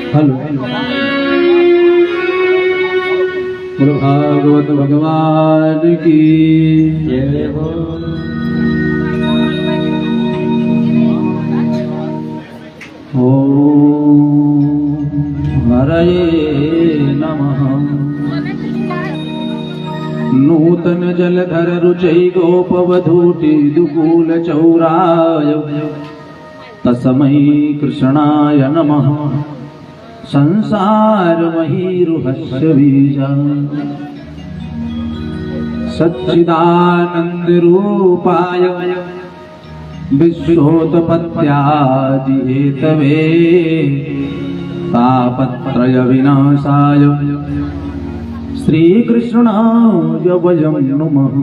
Hello बोलो भागवत भगवान की जय हो। ओम हरये नमः। नूतन जलधर रुचि गोपवधूटि दुकूल चौराय तस्मै कृष्णाय नमः। संसार महीरुहस्य बीजा सच्चिदानंद रूपाय विश्वोत्पत्त्यादि हेतवे तापत्रय विनाशाय श्री कृष्णाय वयं नमः।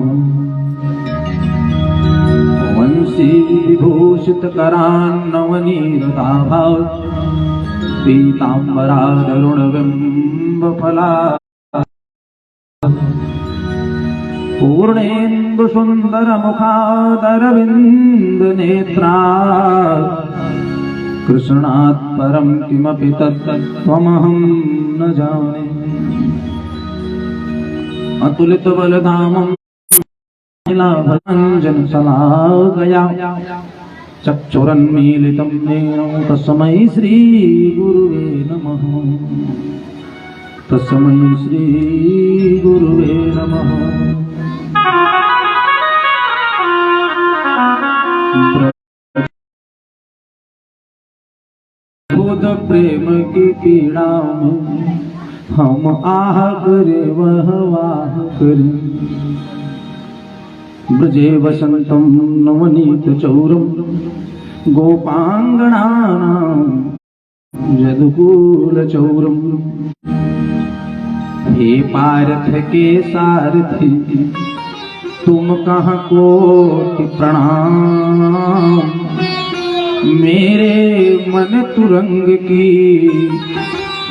वंशी विभूषित करान्नवनीरदाभाव पीताम्बरारुणबिम्बफला पूर्णेन्दु सुंदर मुखादरविंद नेत्रा कृष्णात् परं किमपि तत्त्वमहं न जाने। अतुलित बलधामं नीलाभञ्जन शलाकया चक्षुरन्मीलितं येन तस्मै श्री गुरुवे नमः। तस्मै श्री गुरुवे नमः। बुध प्रेम की पीड़ा में हम आह करे वह वाह करे। ब्रजे वसंतम नवनीत चौरम गोपांगणानां यदुकूल चौरम। हे पार्थ के सारथी तुम कहाँ कोटि प्रणाम। मेरे मन तुरंग की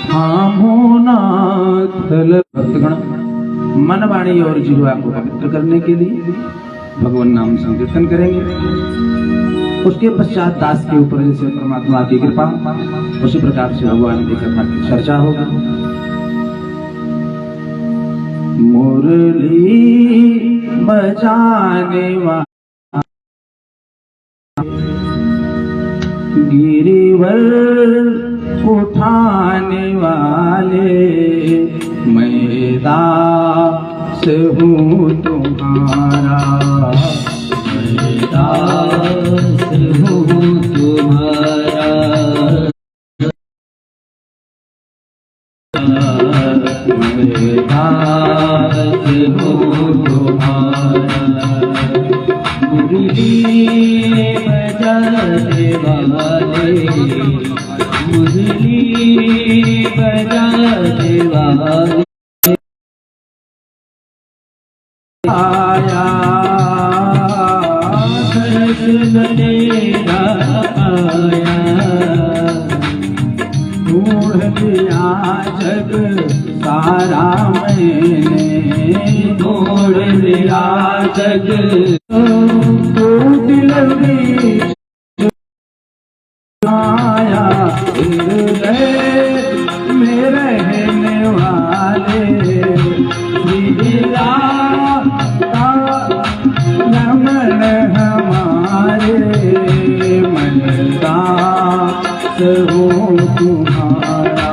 थामो नाथ। मन वाणी और जिह्वा को पवित्र करने के लिए भगवान नाम संकीर्तन करेंगे। उसके पश्चात दास के ऊपर जैसे परमात्मा की कृपा उसी प्रकार से भगवान की कथा की चर्चा होगी। मुरली बजाने वाले गिरिवर उठाने वाले मैं दास हूँ तुम्हारा। मैं दास हूँ तुम्हारा। मैं दास हूँ तुम्हारा। मुरली बजाने वाले मुरली बजाने वाले आया दर्शन देना आया। ढूंढ लिया जग सारा मैंने ढूंढ लिया जग। दिल आया में रहने वाले नमन हमारे। मन दास हो तुम्हारा।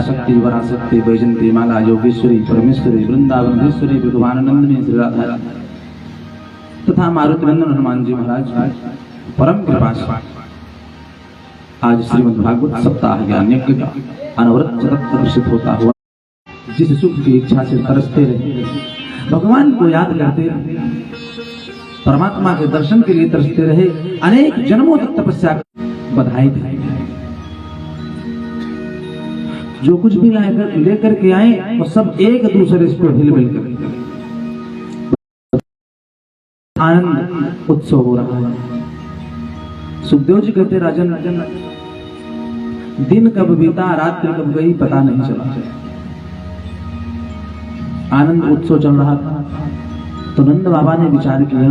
शक्ति वराशक्ति वैजंती माला योगेश्वरी परमेश्वरी वृंदावनेश्वरी विद्वानंदिनी श्री राधा तथा मारुति नंदन हनुमान जी महाराज परम कृपा से आज श्रीमद् भागवत सप्ताह ज्ञान यज्ञ का अनवरत प्रदर्शित होता हुआ जिस सुख की इच्छा से तरसते रहे, भगवान को याद करते रहे, परमात्मा के दर्शन के लिए तरसते रहे, अनेक जन्मों तक तपस्या बधाई दी। जो कुछ भी लेकर के आए वो सब एक दूसरे को हिलमिल कर आनंद उत्सव हो रहा है। सुखदेव जी कहते राजन, दिन कब बीता रात्रि कब गई पता नहीं चला। आनंद उत्सव चल रहा था तो नंद बाबा ने विचार किया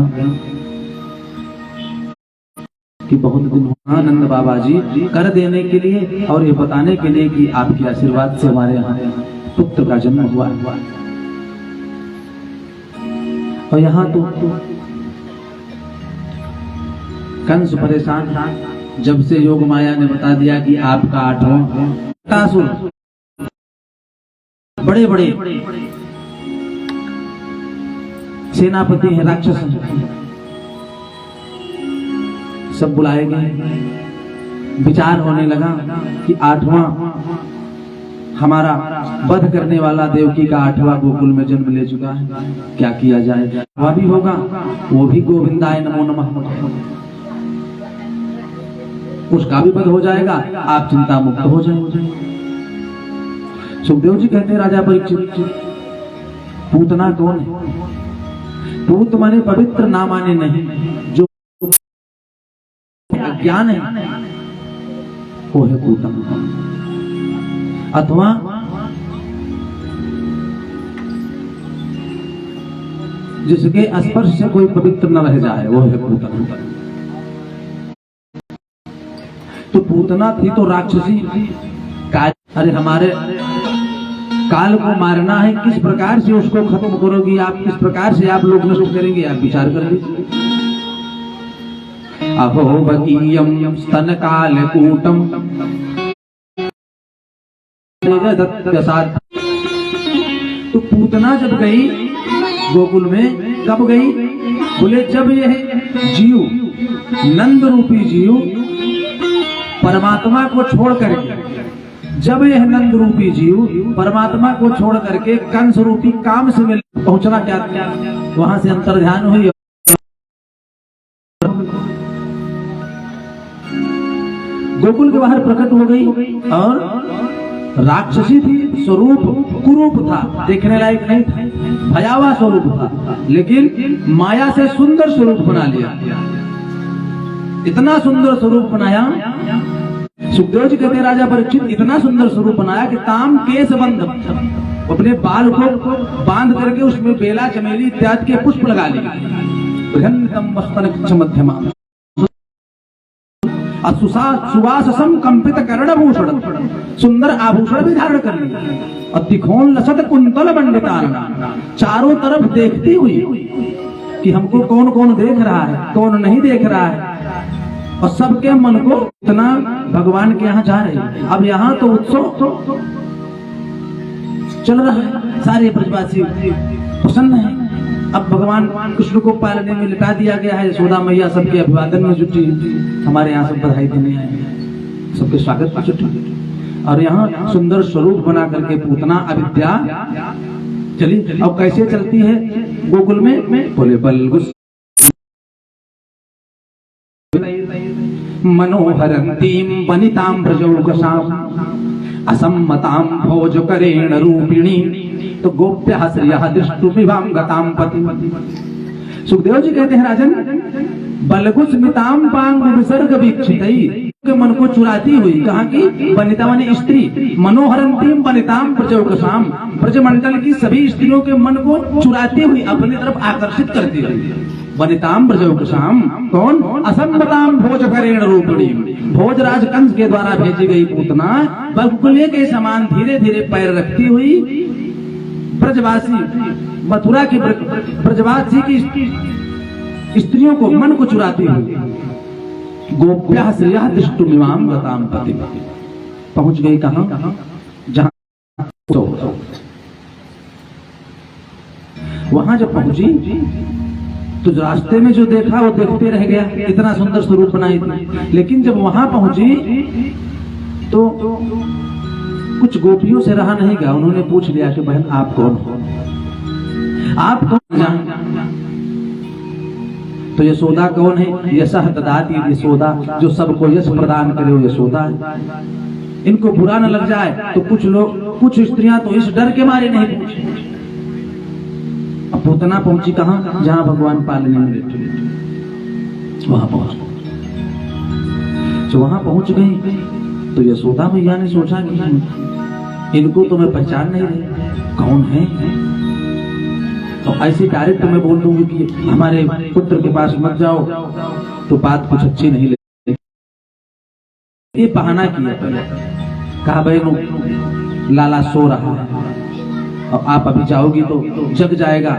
कि बहुत दिन हुआ नंद बाबा जी कर देने के लिए और ये बताने के लिए कि आपके आशीर्वाद से हमारे यहाँ पुत्र का जन्म हुआ। और यहाँ तो कंस परेशान, जब से योग माया ने बता दिया कि आपका 8वां कासुर, बड़े बड़े सेनापति हैं, राक्षस सब बुलाए गए। विचार होने लगा कि 8वां हमारा वध करने वाला देवकी का 8वां गोकुल में जन्म ले चुका है, क्या किया जाए। वह भी होगा, वो भी गोविंदाय नमो नमः, उसका भी वध हो जाएगा, आप चिंता मुक्त हो जाएंगे। सुखदेव जी कहते हैं राजा परीक्षित, पूतना कौन है? पूत माने पवित्र, ना माने नहीं, जो अज्ञान है वो है पूतना। अथवा जिसके स्पर्श से कोई पवित्र न रह जाए वो है पूतना। तो पूतना थी तो राक्षसी। अरे हमारे काल को मारना है, किस प्रकार से उसको खत्म करोगी आप, किस प्रकार से आप लोग नष्ट करेंगे, आप विचार कर लीजिए। अहो बकीयम स्तन काल कूटम तो पूतना जब गई गोकुल में, कब गई? बोले जब यह जीव, नंद रूपी जीव परमात्मा को छोड़ करके, जब यह नंद रूपी जीव परमात्मा को छोड़ करके कंस रूपी काम से मिल पहुंचना चाहते हैं, वहां से अंतर्ध्यान हुई। गोकुल के बाहर प्रकट हो गई और राक्षसी थी, स्वरूप कुरूप था, देखने लायक नहीं था, भयावह स्वरूप था, लेकिन माया से सुंदर स्वरूप बना लिया। इतना सुंदर स्वरूप बनाया, सुखदेव जी कहते राजा परीक्षित, इतना सुंदर स्वरूप बनाया कि ताम केस बंद, अपने बाल को बांध करके उसमें बेला चमेली इत्यादि के पुष्प लगा लिए। मध्यमा सुवासम कंपित कर्णभूषण, सुंदर आभूषण भी धारण कर लिया। और तिखोन लसत कुंतल मंडितान, चारों तरफ देखती हुई कि हमको कौन कौन देख रहा है, कौन नहीं देख रहा है, और सबके मन को इतना भगवान के यहाँ जा रहे। अब यहाँ तो उत्सव चल रहा है, सारे ब्रजवासी प्रसन्न है। अब भगवान कृष्ण को पालने में लिटा दिया गया है, यशोदा मैया सबके अभिवादन में जुटी, हमारे यहाँ सब बधाई देने आए हैं, सबके स्वागत में जुटी। और यहाँ सुंदर स्वरूप बना करके पूतना अविद्या चली। अब कैसे चलती है गोकुल में? बोले बलगुस मनोहरंतीम वनिताम ब्रजौकसाम असम्मताम भोज करेण रूपिणी, तो गोप्य श्रियः दृष्टुमिवां गताम पति। सुखदेव जी कहते हैं राजन, बलगुस मिताम पांग विसर्ग वीक्षितई, के मन को चुराती हुई, कहाँ की? वनिता माने स्त्री, मनोहरंतीम वनिताम ब्रजौकसाम, ब्रजमंडल की सभी स्त्रियों के मन को चुराती हुई, अपनी तरफ आकर्षित करती हुई। वनिताम ब्रजौकसाम कौन? असम्मताम भोज करेण रूपिणी, भोजराज कंस के द्वारा भेजी गई पूतना बगुले के समान धीरे धीरे पैर रखती हुई ब्रजवासी, मथुरा की ब्रजवासी की स्त्रियों को मन को चुराती हुई गोप्या श्रियः दृष्टुमिवां गताम पति, पहुंच गई कहां? जहां वहां जब पहुंची तो रास्ते में जो देखा वो देखते रह गया, इतना सुंदर स्वरूप बनाई थी। लेकिन जब वहां पहुंची तो कुछ गोपियों से रहा नहीं गया, उन्होंने पूछ लिया कि बहन आप कौन हो, आप कौन जान? तो यशोदा कौन है? यशः ददाति यशोदा, जो सबको यश प्रदान करे वो यशोदा है। इनको बुरा न लग जाए तो कुछ लोग, कुछ स्त्रियां तो इस डर के मारे नहीं पूछे, अब पूतना पहुंची कहां? जहां भगवान पालने में लेटे, वहां पहुंच। जो वहां पहुंच गई तो यशोदा मैया ने सोचा कि इनको तो मैं पहचान नहीं रही, कौन है? तो ऐसे डायरेक्ट मैं बोल दूंगी कि हमारे पुत्र के पास मत जाओ तो बात कुछ अच्छी नहीं लगेगी। ये बहाना किया, कहा बहनों लाला सो रहा है और आप अभी जाओगी तो जग जाएगा,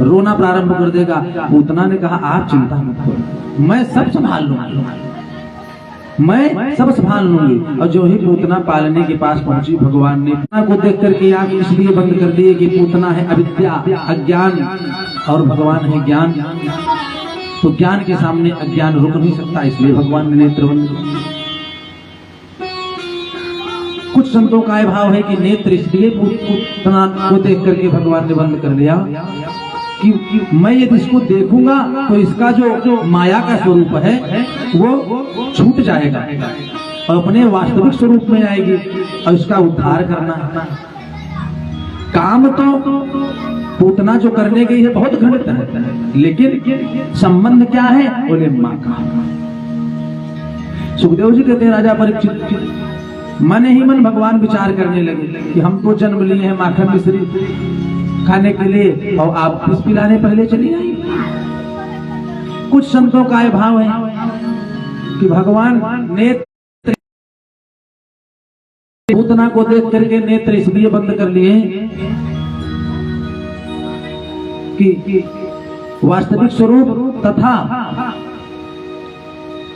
रोना प्रारंभ कर देगा। पूतना ने कहा आप चिंता मत करो, मैं सब संभाल लूंगी, मैं सब संभाल लूंगी। और जो ही पूतना पालने के पास पहुंची, भगवान ने पूतना को देख करके आंख इसलिए बंद कर दिए कि पूतना है अविद्या, अज्ञान, और भगवान है ज्ञान। तो ज्ञान के सामने अज्ञान रुक नहीं सकता, इसलिए भगवान ने नेत्र बंद किए। कुछ संतों का यह भाव है कि नेत्र इसलिए पूतना को देख करके भगवान ने बंद कर दिया कि मैं यदि इसको देखूंगा तो इसका जो माया का स्वरूप है वो छूट जाएगा और अपने वास्तविक स्वरूप में आएगी और इसका उद्धार करना है। काम तो पूतना जो करने गई है बहुत घटित है, लेकिन संबंध क्या है? बोले मां का। सुखदेव जी कहते हैं राजा परीक्षित मन ही मन भगवान विचार करने लगे कि हम तो जन्म लिए हैं माखन मिश्री खाने के लिए और आप इस पिलाने पहले चली आई। कुछ संतों का यह भाव है कि भगवान नेत्र पूतना को देख करके नेत्र इसलिए बंद कर लिए कि वास्तविक स्वरूप तथा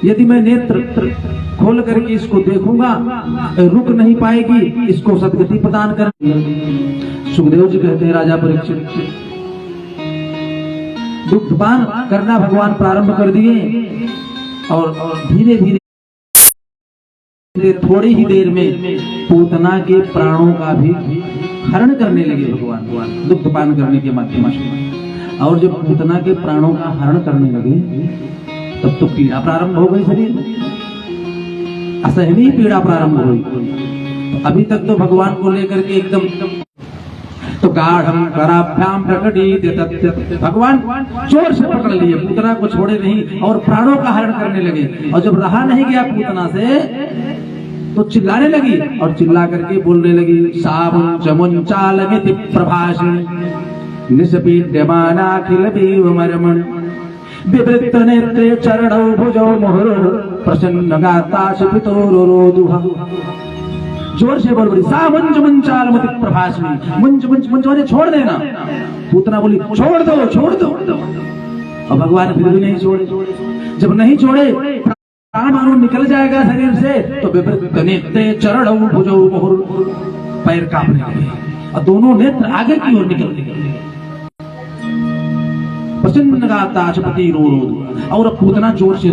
यदि मैं नेत्र खोल करके इसको देखूंगा रुक नहीं पाएगी, इसको सदगति प्रदान कर। सुखदेव जी कहते हैं राजा परीक्षित दुग्धपान करना भगवान प्रारंभ कर दिए और धीरे धीरे थोड़ी ही देर में पूतना के प्राणों का भी हरण करने लगे भगवान दुग्धपान करने के माध्यम से। और जब पूतना के प्राणों का हरण करने लगे तब तो पीड़ा प्रारंभ हो गई शरीर में, असहनीय पीड़ा प्रारंभ हुई। तो अभी तक तो भगवान को लेकर के एकदम तो गाढ़म कराभ्याम प्रकटित भगवान जोर से पकड़ लिए, पूतना को छोड़े नहीं और प्राणों का हरण करने लगे। और जब रहा नहीं गया पूतना से तो चिल्लाने लगी और चिल्ला करके बोलने लगी सामुं चमुंचालमिति प्रभाषिणी निष्पीड्यमानाखिल बीवमर्मण विवृत्त नेत्रे चरणौ भुजौ मुहुर प्रसन्न गाता शिपितोरोरोदुहा। जोर से बोल बड़ी सामुंच मुंचालमिति प्रभाषिणी। मुंच मुंच मुंच माने छोड़ देना। पूतना बोली छोड़ दो छोड़ दो, और भगवान फिर भी नहीं छोड़े। जब नहीं छोड़े प्राण निकल जाएगा शरीर से तो विवृत्त नेत्रे चरणौ भुजौ मुहुर, पैर कांपने लगे और दोनों नेत्र आगे की ओर निकल गए। प्रसन्न गाता शपति रोरोदुहा। और पूतना जोर से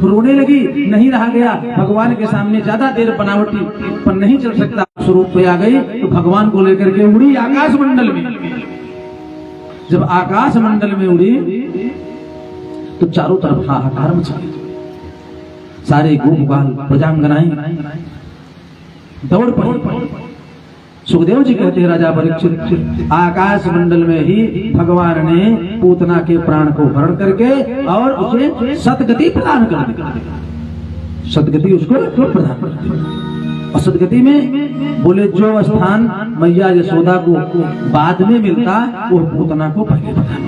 रोने लगी। नहीं रहा गया, भगवान के सामने ज्यादा देर बनावटी पर नहीं चल सकता स्वरूप पे आ गई तो भगवान को लेकर के उड़ी आकाश मंडल में। जब आकाश मंडल में उड़ी तो चारों तरफ हाहाकार मचा, सारे गोपबाल प्रजांगनाएं दौड़ पड़ी। सुखदेव जी कहते हैं राजा परीक्षित आकाश मंडल में ही भगवान ने पूतना के प्राण को हरण करके और उसे सदगति प्रदान कर दी। सदगति उसको प्रदान कर दी। और सदगति में बोले जो स्थान मैया यशोदा को बाद में मिलता वो पूतना को पहले प्रदान।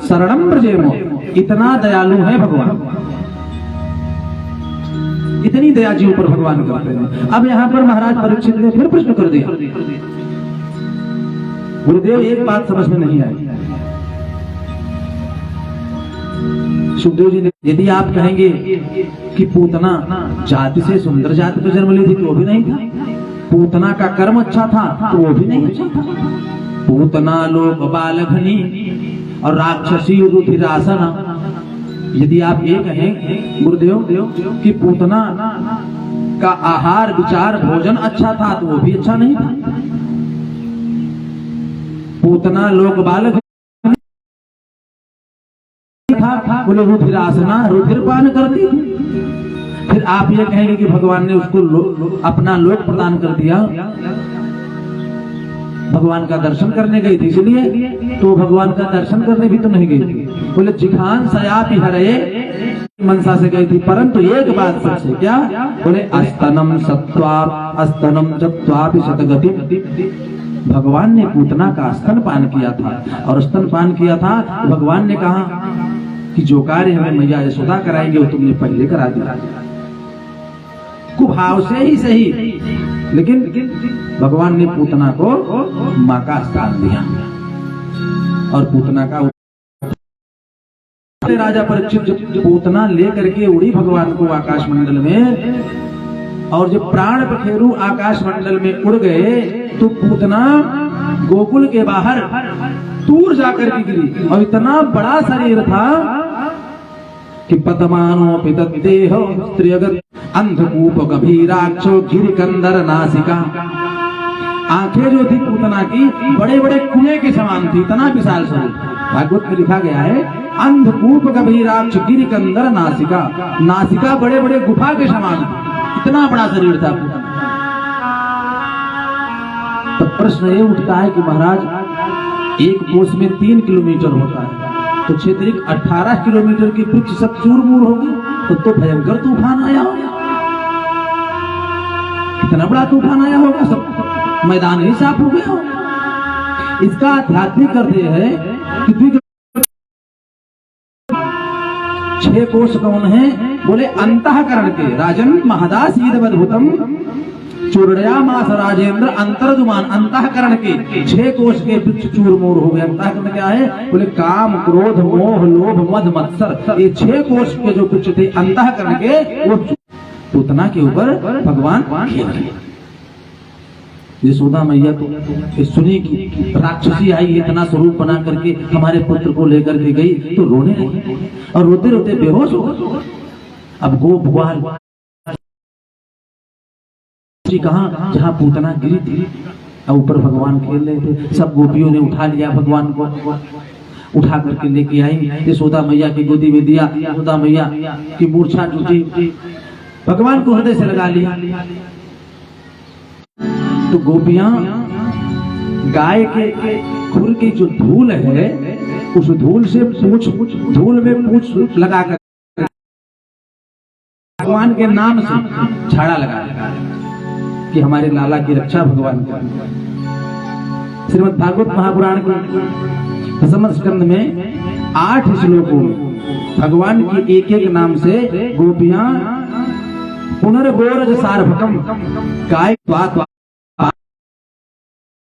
शरणम ब्रजेमो, इतना दयालु है भगवान, इतनी दया जी ऊपर भगवान करते हैं। अब यहाँ पर महाराज परीक्षित ने फिर प्रश्न कर दिया। गुरुदेव एक बात समझ में नहीं आई। सुखदेव जी ने यदि आप कहेंगे कि पूतना जाति से सुंदर जाति पर जन्म ली थी तो वो भी नहीं था, पूतना का कर्म अच्छा था तो वो भी नहीं अच्छा था। पूतना लोक बालघनी और राक्षसी रुधिरासना। यदि आप ये कहें गुरुदेव कि पूतना का आहार विचार भोजन अच्छा था तो वो भी अच्छा नहीं था। पूतना लोक बालक था, बोले रुधिरासना रुधिर पान करती थी। फिर आप ये कहेंगे कि भगवान ने उसको अपना लोक प्रदान कर दिया भगवान का दर्शन करने गई थी, इसलिए तो भगवान का दर्शन करने भी तो नहीं गई थी। बोले जिघान सयापि हरे मनसा से गई थी, परंतु एक बात सच है, क्या? बोले अस्तनम चत्वापि शतगति, भगवान ने पूतना का स्तनपान किया था, और स्तनपान किया था भगवान ने कहा कि जो कार्य हमें मैया यशोदा कराएंगे वो तुमने पहले करा दिया। कुभाव से ही सही, लेकिन भगवान ने पूतना को मां का स्थान दिया, और पूतना का राजा परीक्षित जब पूतना लेकर के उड़ी भगवान को आकाश मंडल में, और जब प्राण पखेरु आकाश मंडल में उड़ गए तो पूतना गोकुल के बाहर दूर जाकर के गिरी, और इतना बड़ा शरीर था कि पद्मानो पितदेह स्त्रियगत अंधकूप गभीराक्षो गिरिकंदर नासिका, आंखें जो थी पूतना की बड़े बड़े कुएं के समान थी, इतना विशाल स्वरूप। भागवत में लिखा गया है अंधकूप गभीराक्ष गिरिकंदर नासिका, नासिका बड़े बड़े गुफा के समान, इतना बड़ा शरीर था पूतना। तो प्रश्न ये उठता है कि महाराज एक कोस में 3 किलोमीटर होता है, तो क्षेत्रिक 18 किलोमीटर के वृक्ष सब चूर-मूर हो गए, तो भयंकर तूफान आया होगा, कितना बड़ा तूफान आया होगा, सब मैदान ही साफ हो गया होगा। इसका आध्यात्मिक अर्थ यह है कि 6 कोष कौन है? बोले अंतःकरण के, राजन महदास ईदवद्भुतम चूर्णयामास राजेंद्र अंतर्जुमान, अंतःकरण के 6 कोष के वृक्ष चूर-मूर हो गए। अंतःकरण क्या है? बोले काम क्रोध मोह लोभ मद मत्सर, ये 6 कोष के जो वृक्ष थे अंतःकरण के, वो पूतना के ऊपर भगवान खेल रहे। यशोदा मैया तो सुनी कि राक्षसी आई, इतना स्वरूप बना करके हमारे पुत्र को लेकर के गई, तो रोने लगी, और रोते रोते बेहोश हो गए। अब गोप ग्वाल कहा जहाँ पूतना गिरी थी, और ऊपर भगवान खेल रहे थे, सब गोपियों ने उठा लिया भगवान को, उठा करके लेके आई, यशोदा मैया की गोदी में दिया, यशोदा मैया की मूर्छा टूटी, भगवान को हृदय से लगा लिया। तो गोपियां गाय के खुर की जो धूल है, उस धूल से धूल में पूंछ लगाकर भगवान के नाम से झाड़ा लगा कि हमारे लाला की रक्षा भगवान करें। श्रीमद् भागवत महापुराण के दसम स्कंद में 8 श्लोकों में भगवान की एक एक नाम से गोपियां पुनर्गोरज सार्वकम गाय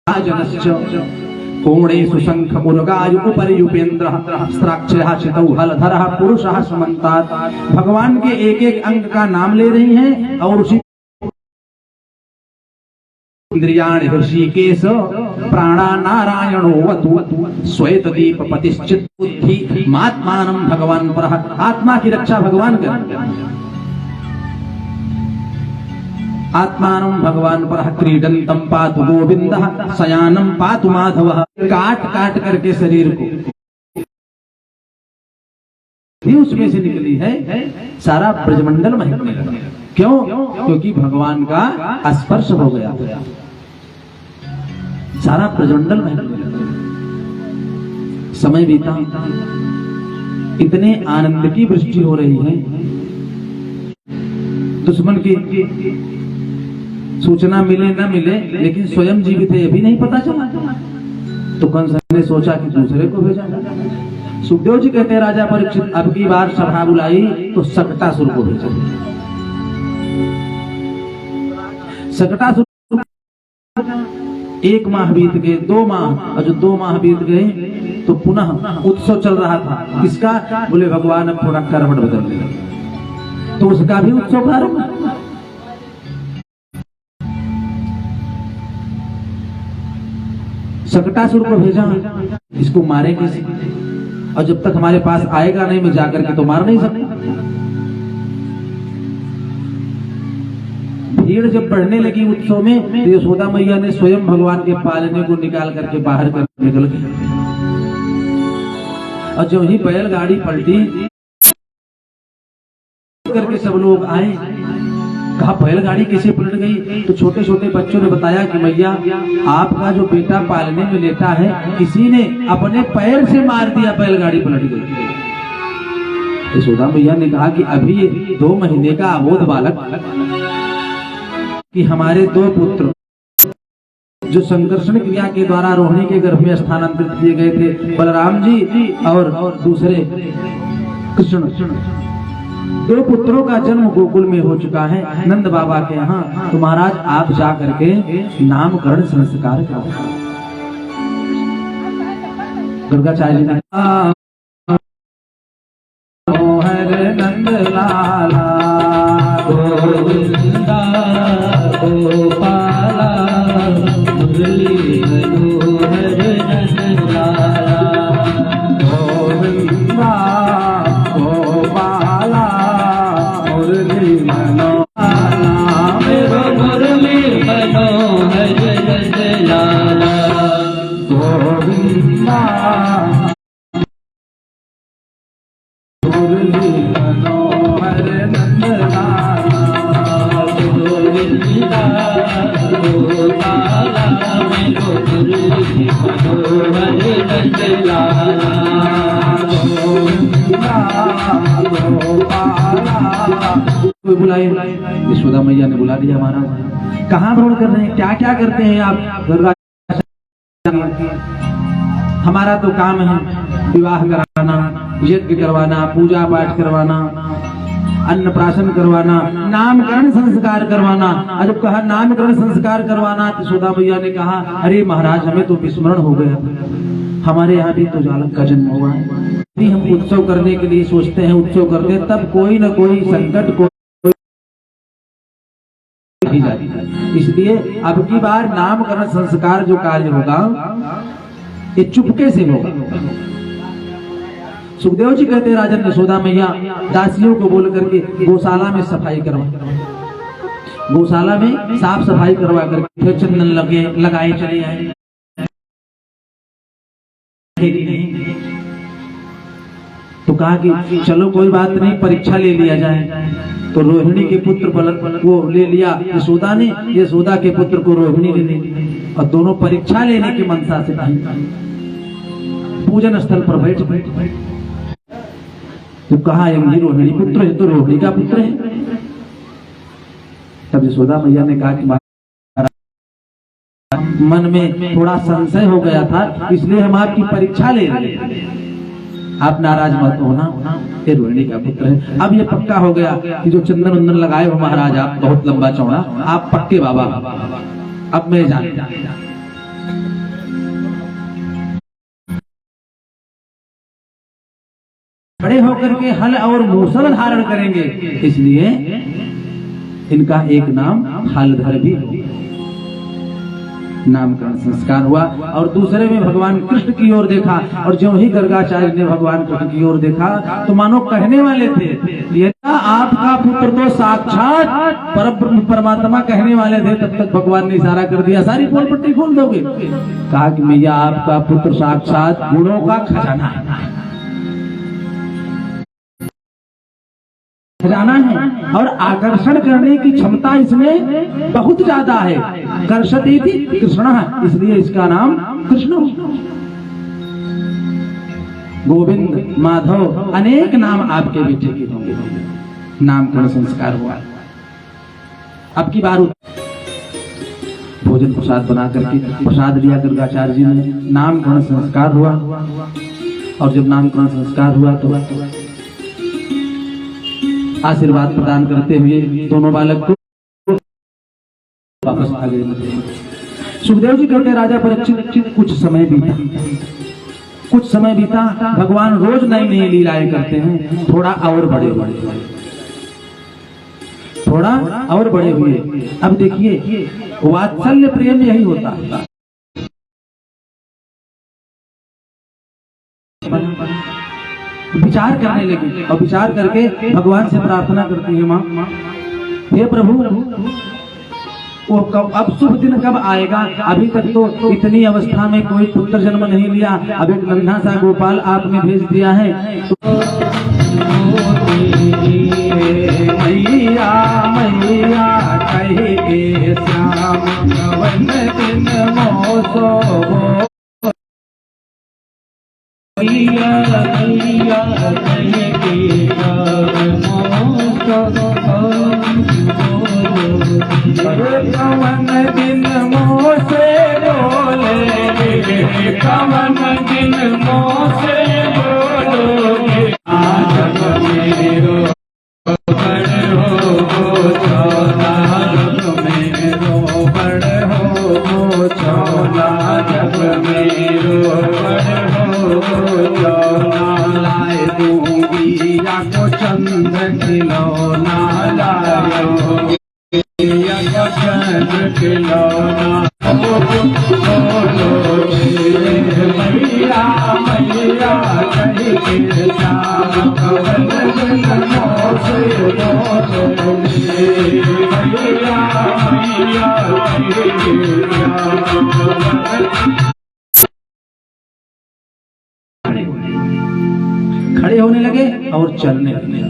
जनश्च कोणेषु शंख मुर्गायु उपरियुपेन्द्र स्त्राक्षः चितौ हलधरः पुरुषः सुमन्तात्। भगवान के एक एक अंग का नाम ले रही हैं, और उसी इंद्रियाणि ऋषिकेश प्राणा नारायणो वतु श्वेत दीप पतिश्चित बुद्धि मात्मानं भगवान परः, आत्मा की रक्षा भगवान करें। आत्मानं भगवान परः क्रीडन्तं पातु गोविंदः शयानं पातु माधवः। काट काट करके शरीर को भी उसमें से निकली है, सारा ब्रजमंडल महकने लगा। क्यों? क्योंकि भगवान का स्पर्श हो गया, सारा ब्रजमंडल महकने लगा। समय बीता, इतने आनंद की वृष्टि हो रही है, दुश्मन की सूचना मिले न मिले, लेकिन स्वयं जीवित है अभी नहीं पता चला, तो कंस ने सोचा कि दूसरे को भेजा। सुखदेव जी कहते हैं राजा परीक्षित अब की बार सभा बुलाई तो सकटासुर को भेजा। सकटासुर 1 माह बीत गए, 2 माह, और जो 2 माह बीत गए तो पुनः उत्सव चल रहा था। किसका? बोले भगवान अब थोड़ा करवट बदलने लगे, तो उसका भी उत्सव प्रारंभ। सकटासुर को भेजा, इसको मारे कैसे, और जब तक हमारे पास आएगा नहीं मैं जाकर के तो मार नहीं सकता। भीड़ जब बढ़ने लगी उत्सव में, तो यशोदा मैया ने स्वयं भगवान के पालने को निकाल करके बाहर कर निकल गई, और जब ही बैलगाड़ी पलटी करके सब लोग आए, कहा बैलगाड़ी कैसे पलट गई? तो छोटे छोटे बच्चों ने बताया कि मैया आपका जो बेटा पालने में लेटा है किसी ने अपने पैर से मार दिया, बैलगाड़ी पलट गई। यशोदा मैया ने कहा कि अभी ये 2 महीने का अबोध बालक कि हमारे 2 पुत्र जो संकर्षण क्रिया के द्वारा रोहिणी के गर्भ में स्थानांतरित किए गए थे, बलराम जी और दूसरे कृष्ण, 2 पुत्रों का जन्म गोकुल में हो चुका है नंद बाबा के यहाँ। तो महाराज आप जा करके नामकरण संस्कार करो। दुर्गाचार्य जी ने नंद लाला गोविंदा गोपाला मुरली मनोहर नंद लाला गोविंदा गोपाला मुरली मनोहर मुरली मनोहर नंद लाला गोविंदा कोई बुलाए, यशोदा मैया ने बुला लिया। महाराज कहाँ भ्रमण कर रहे हैं, क्या क्या करते हैं आप? दुर्गा हमारा तो काम है विवाह कराना, यज्ञ करवाना, पूजा पाठ करवाना, अन्नप्राशन करवाना, नामकरण संस्कार करवाना। और जब कहा नामकरण संस्कार करवाना तो यशोदा मैया ने कहा अरे महाराज हमें तो विस्मरण हो गया, हमारे यहाँ भी तो बालक का जन्म हुआ है। भी हम उत्सव करने के लिए सोचते हैं, उत्सव करते हैं, तब कोई न कोई संकट को इसलिए अब की बार नामकरण संस्कार जो कार्य होगा ये चुपके से होगा। सुखदेव जी कहते हैं राजन यशोदा मैया दासियों को बोल करके गौशाला में सफाई करवा, गौशाला में साफ सफाई करवा करके फिर चंदन लगाए चले आए। तो कहा कि चलो कोई बात नहीं, परीक्षा ले लिया जाए। तो रोहिणी के पुत्र को ले लिया यशोदा ने, यशोदा के पुत्र को रोहिणी ने ले लिया और दोनों परीक्षा लेने की मनसा से पूजन स्थल पर बैठ गए। तो कहा यही रोहिणी पुत्र है, तो रोहिणी का पुत्र है। तब यशोदा मैया ने कहा कि मन में थोड़ा संशय हो गया था, इसलिए हम आपकी परीक्षा ले रहे हैं, आप नाराज मत होना, ये रोहिणी का पुत्र है। अब ये पक्का हो गया कि जो चंदन वंदन लगाए हो महाराज आप बहुत लंबा चौड़ा, आप पक्के बाबा, अब मैं जान बड़े होकर के हल और मूसल धारण करेंगे, इसलिए इनका एक नाम हलधर भी हो। नामकरण संस्कार हुआ और दूसरे में भगवान कृष्ण की ओर देखा, और जो ही गर्गाचार्य ने भगवान कृष्ण की ओर देखा तो मानो कहने वाले थे ये आपका पुत्र तो साक्षात परब्रह्म परमात्मा कहने वाले थे। तब तक भगवान ने इशारा कर दिया सारी पोल पट्टी खोल दोगे। कहा कि मैया आपका पुत्र साक्षात गुणों का खजाना है, खजाना है, और आकर्षण करने की क्षमता इसमें बहुत ज्यादा है। कर्षति थी कृष्ण, इसलिए इसका नाम कृष्ण। गोविंद, माधव, अनेक नाम आपके बेटे के होंगे। नामकरण संस्कार हुआ। अब की बार भोजन प्रसाद बना करके प्रसाद लिया गर्गाचार्य जी ने, नामकरण संस्कार हुआ। और जब नामकरण संस्कार हुआ तो आशीर्वाद प्रदान करते हुए दोनों बालक को वापस आ गए। सुखदेव जी कहते राजा परीक्षित कुछ समय बीता, कुछ समय बीता, भगवान रोज नई नई लीलाएं करते हैं, थोड़ा और बड़े हुए, थोड़ा और बड़े हुए। अब देखिए वात्सल्य प्रेम यही होता है, विचार करने लगे और विचार करके भगवान से प्रार्थना करती है, माँ हे प्रभु वो कब, अब शुभ दिन कब आएगा? अभी तक तो इतनी अवस्था में कोई पुत्र जन्म नहीं लिया, अब एक नन्हा सा गोपाल आपने भेज दिया है। मैया मैया श्याम कवन दिन मोसो मैया मैया कहे के कवन दिन मोसे बोले कवन दिन मोसे बोलोगे आज मेरो बड़ हो चौला मेरो बड़ हो चौला जब मेरो बड़ हो चौला लाए दूंगी या को चंद्र खिलौना लायो या को चंद्र खिलौना बोलो मैया मैया कहे के श्याम कवन दिन मोसे बोलो मैया मैया कहे के श्याम खड़े होने लगे और चलने लगे।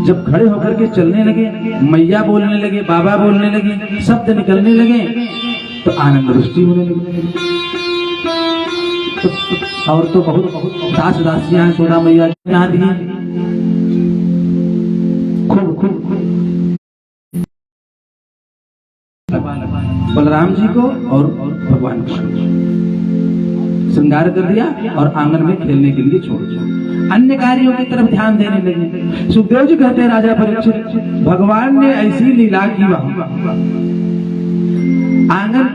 जब खड़े होकर के चलने लगे, मैया बोलने लगे, बाबा बोलने लगे, शब्द निकलने लगे, तो आनंद वृष्टि होने लगी। और तो बहुत दास दासियां यशोदा मैया यहाँ दी खूब खूब बलराम जी को और भगवान कृष्ण श्रृंगार कर दिया और आंगन में खेलने के लिए छोड़ दिया। अन्य कार्यों की तरफ ध्यान देने लगे। सुखदेव जी कहते हैं राजा परीक्षित, भगवान ने ऐसी लीला की वहां आंगन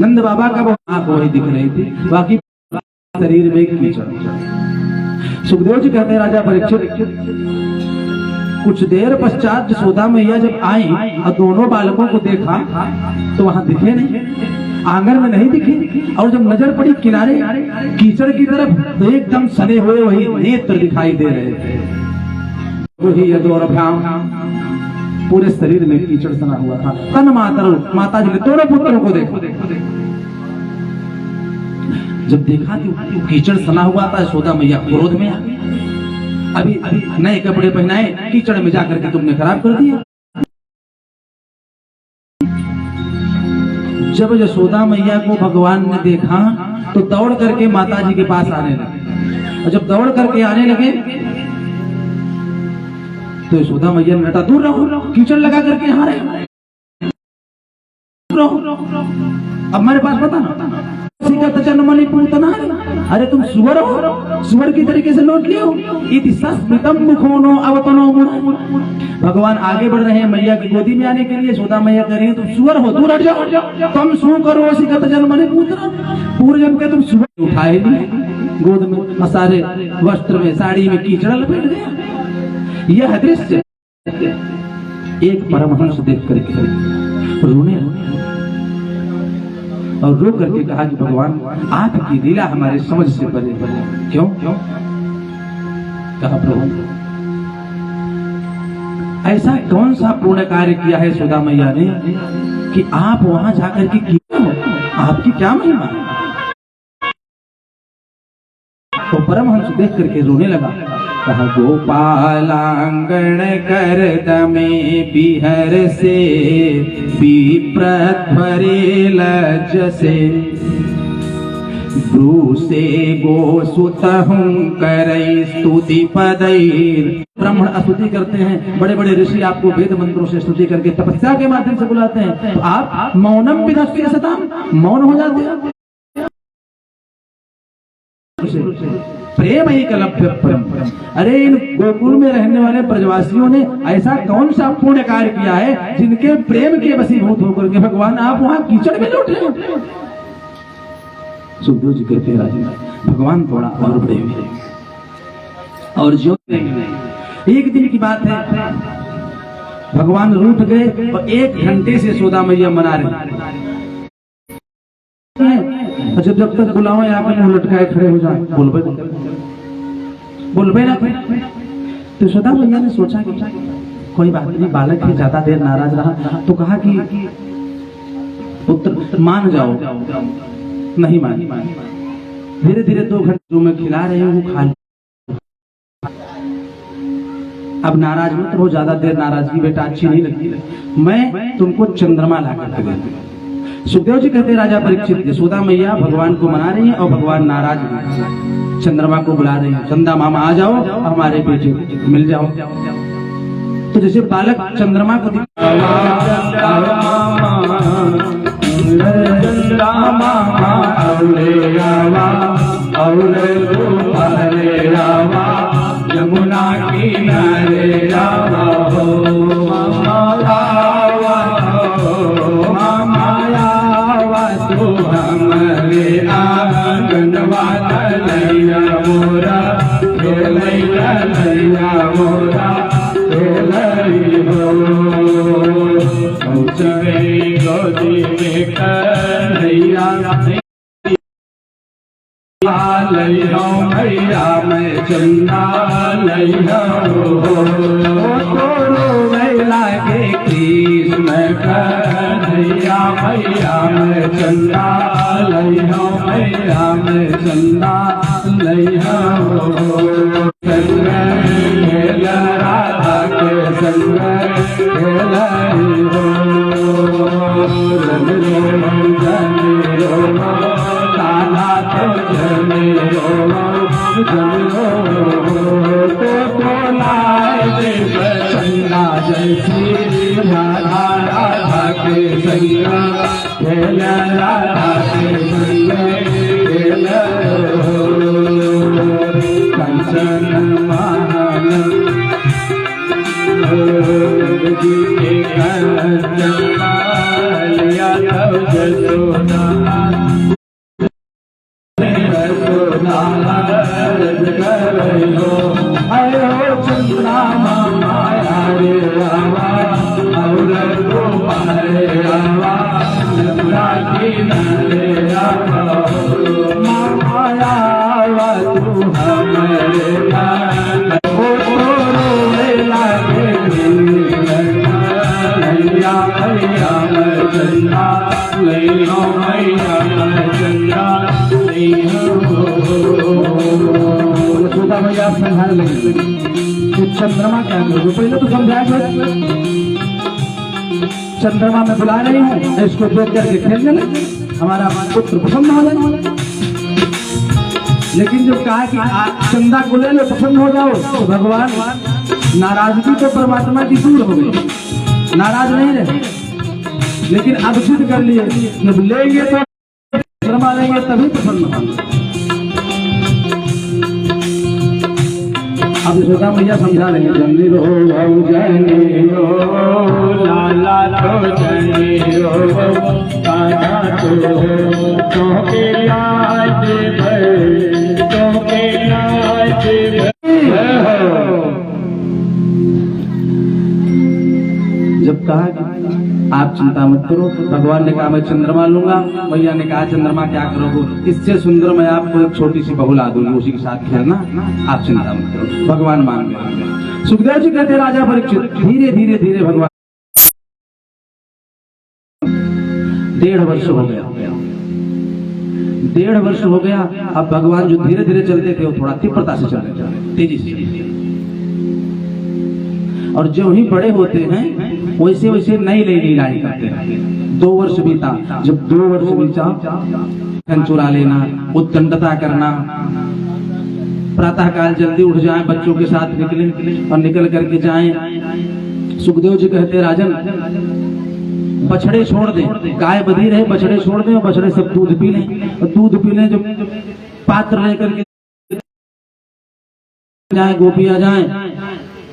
नंद बाबा का वो आंख वही दिख रही थी, बाकी शरीर में कीचड़। सुखदेव जी कहते हैं राजा परीक्षित, कुछ देर पश्चात यशोदा मैया जब आई और दोनों बालकों को देखा तो वहां दिखे नहीं, आंगन में नहीं दिखे। और जब नजर पड़ी किनारे कीचड़ की तरफ तो एकदम सने हुए वही नेत्र दिखाई दे रहे थे। वही यदोरभ्याम पूरे शरीर में कीचड़ सना हुआ था। तन माता जी ने दोनों पुत्रों को देखा। जब देखा कि कीचड़ सना हुआ था, यशोदा मैया क्रोध में आ गई। अभी नए कपड़े पहनाए, कीचड़ में जाकर के तुमने खराब कर दिया। जब यशोदा मैया को भगवान ने देखा तो दौड़ करके माता जी के पास आने लगे। और जब दौड़ करके आने लगे तो यशोदा मैया ने नटा, दूर रहो, कीचड़ लगा करके यहाँ रहे, अब हमारे पास बता पूतना, अरे तुम सुअर हो, सुअर की तरीके से लौट लियो। भगवान आगे बढ़ रहे हैं मैया की गोदी में आने के लिए। यशोदा मैया कह रही है, तुम सुअर हो, दूर हट जाओ, तुम सू करो सिकत जन्मनि पूतना। पूर्व जन्म के तुम सुअर उठाए नहीं, गोद में सारे वस्त्र में साड़ी में कीचड़ लपेट गया। यह दृश्य एक परमहंस देख करके रोने और रो करके कहा कि भगवान आपकी लीला हमारे समझ से परे परे। क्यों? कहा प्रभु ऐसा कौन सा पुण्य कार्य किया है यशोदा मैया ने कि आप वहां जाकर के किया हो, आपकी क्या महिमा है? तो परमहंस देख करके रोने लगा। कहा गोपालांगण कर दमे बिहर से विप्रध्वरे लज से ब्रू से गो सुतहुं करई स्तुति पदैर। ब्राह्मण स्तुति करते हैं, बड़े बड़े ऋषि आपको वेद मंत्रों से स्तुति करके तपस्या के माध्यम से बुलाते हैं, तो आप मौनम विनश्य सताम, मौन हो जाते हैं। प्रेम एक लभ्य परम। अरे इन गोकुल में रहने वाले ब्रजवासियों ने ऐसा कौन सा पुण्य कार्य किया है जिनके प्रेम के वशीभूत होकर के भगवान आप वहां कीचड़ में लौटे? सुखदेव जी कहते राजा भगवान थोड़ा और बड़े हुए और जो एक दिन की बात है, भगवान रूठ गए और 1 घंटे से यशोदा मैया मना रहे। जब तक बुलाओ यहाँ पे मुंह लटकाए खड़े हो जाए, बोलबे ना। तो यशोदा मैया ने सोचा कि कोई बात नहीं, बालक ही ज्यादा देर नाराज रहा तो कहा कि पुत्र मान जाओ। नहीं मानी। धीरे धीरे 2 घंटे जो मैं खिला रही हूँ खा अब नाराज मत हो, ज्यादा देर नाराजगी बेटा अच्छी नहीं लगती, मैं तुमको चंद्रमा ला करके देती हूँ। सुखदेव जी कहते राजा परीक्षित, यशोदा मैया भगवान को मना रही है और भगवान नाराज है, चंद्रमा को बुला रही है, चंदा मामा आ जाओ हमारे बेटे को मिल जाओ। तो जैसे बालक चंद्रमा को यमुना किनारे आवा हो मामा आवा तू हमरे आंगनवा लैया मोरा लैया मोरा लई हो गोदी में कन्हैया लैया मैया मैं चंदा लैया लागे कृष्ण कन्हैया मैया मैं चंदा लैया मैया मैं चंदा लैया संग खेल राधा के संग खेल चंदा जैसी राधा राधा के संग खेल राधा के संग खेल कंचन महान जी के लिया तब जसोदा चंद्रा माया रे रावा और तो पारे रावा चंद्रा किनारे रावा माया तू हमारे लागे लैया मैया मैं चंद्रा लैया मैया मैं चंद्रा यशोदा मैया समझाने लगी कि चंद्रमा क्या करोगे, पहले तो समझाया चंद्रमा में बुला रही हूँ, इसको देख करके खेलने लगे, हमारा पुत्र प्रसन्न हो जाए। लेकिन जब कहा कि चंदा को ले लो प्रसन्न हो जाओ, तो भगवान नाराजगी तो परमात्मा की दूर हो गई, नाराज नहीं रहे, लेकिन अब सिद्ध कर लिए जब लेंगे तो चंद्रमा लेंगे तभी प्रसन्न होंगे। अब यशोदा मैया समझा रहे हैं, जनी रो जनी रो लाला तो जनी रो कान्हा तो के लाज भर तो के लाज जब कहा आप चिंता मत करो, भगवान ने कहा मैं चंद्रमा लूंगा, मैया ने कहा चंद्रमा क्या करोगे, इससे सुंदर मैं आपको एक छोटी सी बहू ला दूंगी, उसी के साथ खेलना, आप चिंता मत करो, भगवान मान गए। सुखदेव जी कहते राजा परीक्षित, धीरे धीरे धीरे भगवान 1.5 वर्ष हो गया, 1.5 वर्ष हो गया। अब भगवान जो धीरे धीरे चलते थे वो थोड़ा तीव्रता से चलते, तेजी से, और जो ही बड़े होते हैं वैसे वैसे नई नई लीलाएं करते हैं। 2 वर्ष बीता, जब 2 वर्ष बीता, धन चुरा लेना, उद्दंडता करना, प्रातः काल जल्दी उठ जाएं, बच्चों के साथ निकले और निकल करके जाएं। सुखदेव जी कहते राजन बछड़े छोड़ दे, गाय बधी रहे बछड़े छोड़ दे, और बछड़े सब दूध पी लें, और दूध पी लें, जब पात्र लेकर के जाए गोपियां जाए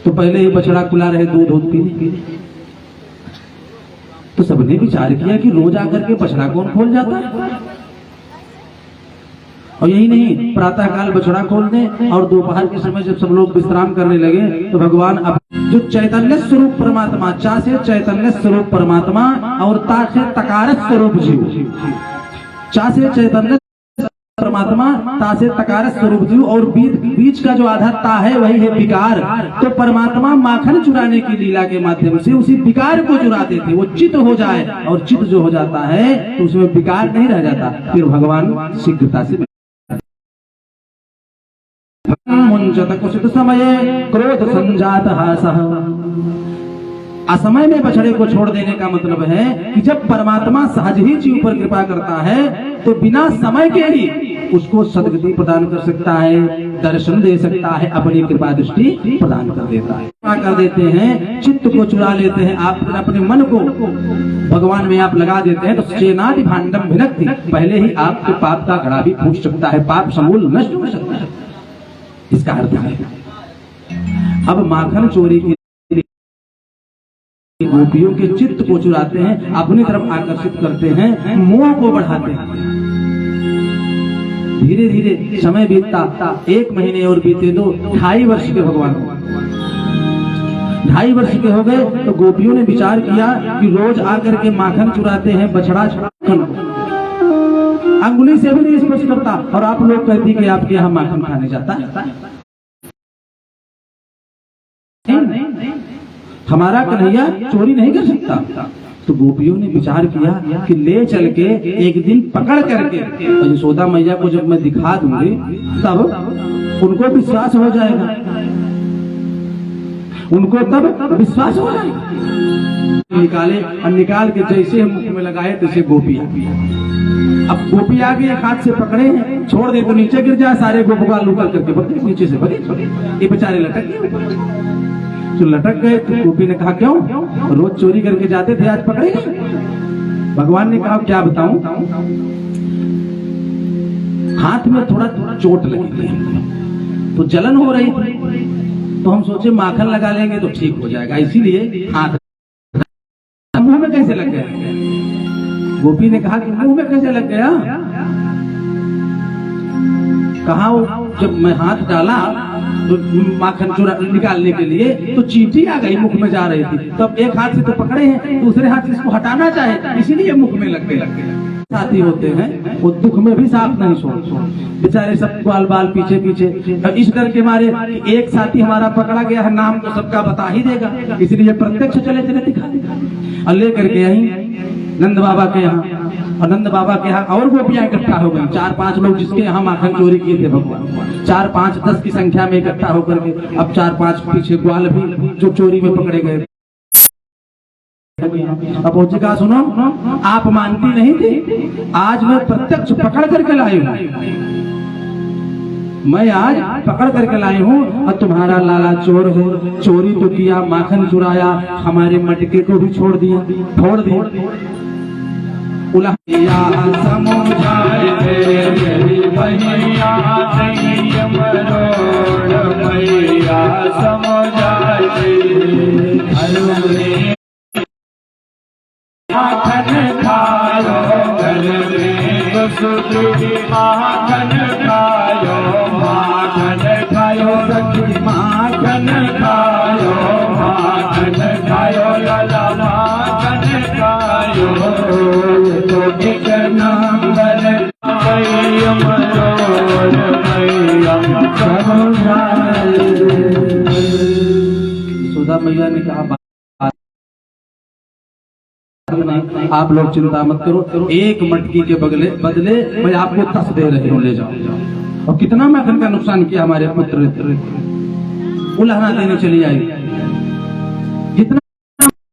तो पहले ही बछड़ा खुला रहे, दूध पी। तो सबने विचार किया कि रोज आकर के बछड़ा कौन खोल जाता है, और यही नहीं प्रातः काल बछड़ा खोल दें, और दोपहर के समय जब सब लोग विश्राम करने लगे तो भगवान अब जो चैतन्य स्वरूप परमात्मा, चा से चैतन्य स्वरूप परमात्मा और ता से तकार स्वरूप जीव, चा से चैतन्य परमात्मा, ता से तकार स्वरूप जीव, और बीच का जो आधा ता है वही है विकार। तो परमात्मा माखन चुराने की लीला के माध्यम से उसी विकार को चुराते थे, वो चित हो जाए, और चित जो हो जाता है तो उसमें विकार नहीं रह जाता, फिर भगवान शीघ्रता से संचत कुसित समये क्रोध संजात हासः। असमय में बछड़े को छोड़ देने का मतलब है कि जब परमात्मा सहज ही जीव पर कृपा करता है तो बिना समय के ही उसको सदगति प्रदान कर सकता है, दर्शन दे सकता है, अपनी कृपा दृष्टि प्रदान कर देता है। कर देते हैं, चित्त को चुरा लेते हैं, आप अपने मन को भगवान में आप लगा देते हैं तो सेनादि भांडम विनक्ति, पहले ही आपके पाप का घड़ा भी फूट सकता है, पाप समूल नष्ट हो सकता है। इसका अर्थ है अब माखन चोरी की गोपियों के चित्त को चुराते हैं, अपनी तरफ आकर्षित करते हैं, मोह को बढ़ाते हैं। धीरे धीरे समय बीतता, 1 महीने और बीते तो 2.5 वर्ष के भगवान 2.5 वर्ष के हो गए तो गोपियों ने विचार किया कि रोज आकर के माखन चुराते हैं, बछड़ा अंगुली से भी नहीं स्पर्श करता और आप लोग कहती कि आपके यहाँ माखन खाने जाता है। हमारा कन्हैया चोरी नहीं कर सकता। तो गोपियों ने विचार किया कि ले चल के एक दिन पकड़ करके यशोदा मैया को जब मैं दिखा दूंगी तब उनको विश्वास हो जाएगा, उनको तब विश्वास हो जाएगा। निकाले और निकाल के जैसे मुख में लगाए तैसे गोपी आ गई। अब गोपी आ गई, एक हाथ से पकड़े हैं, छोड़ दे तो नीचे गिर जाए, सारे गोपा लुकल करके बगे नीचे से बगे, ये बेचारे लटक गए। तो लटक गए तो गोपी ने कहा क्यों, रोज चोरी करके जाते थे, आज पकड़े गए। भगवान ने कहा क्या बताऊं, हाथ में थोड़ा चोट लगी थी तो जलन हो रही थी, तो हम सोचे माखन लगा लेंगे तो ठीक हो जाएगा, इसीलिए हाथ मुंह में कैसे लग गया। गोपी ने कहा कि मुंह में कैसे लग गया। कहा जब मैं हाथ डाला तो माखन चुरा निकालने के लिए तो चींटी आ गई, मुख में जा रही थी, तो अब एक हाथ से तो पकड़े हैं, दूसरे हाथ से इसको हटाना चाहे, इसीलिए मुख में लग गए। साथी होते हैं वो दुख में भी साथ नहीं छोड़, बेचारे सब बाल बाल पीछे पीछे, इस डर के मारे एक साथी हमारा पकड़ा गया है, नाम तो सबका बता ही देगा, इसलिए प्रत्यक्ष चले चले दिखा देगा। और लेकर के यहीं नंद बाबा के यहाँ, और नंद बाबा के यहाँ और गोपियां इकट्ठा हो गई, 4-5 लोग जिसके यहाँ माखन चोरी किए थे भगवान, 4-5-10 की संख्या में इकट्ठा होकर के अब 4-5 पीछे ग्वाल भी जो चोरी में पकड़े गए। अब का सुनो, आप मानती नहीं थी, आज मैं प्रत्यक्ष पकड़ करके लाई हूँ, मैं आज पकड़ करके लाई हूँ और तुम्हारा लाला चोर है, चोरी तो किया, माखन चुराया, हमारे मटके को भी छोड़ दिया, फोड़ दिया। उलहिया समुझाए मेरी भैया संयम रोड भैया समुझाए माखन खायो घर में सुखी माखन खायो, माखन खायो सखी माखन खायो, माखन खायो लाला माखन खायो, तो एक नंबर भैयम रोड भैयम समुझाए। सुधा मैया ने कहा आप लोग चिंता मत करो, एक मटकी के बदले मैं आपको 10 दे रही हूँ, ले जाओ। और कितना माखन का नुकसान किया हमारे पुत्र, उलाहना देने चली आई, जितना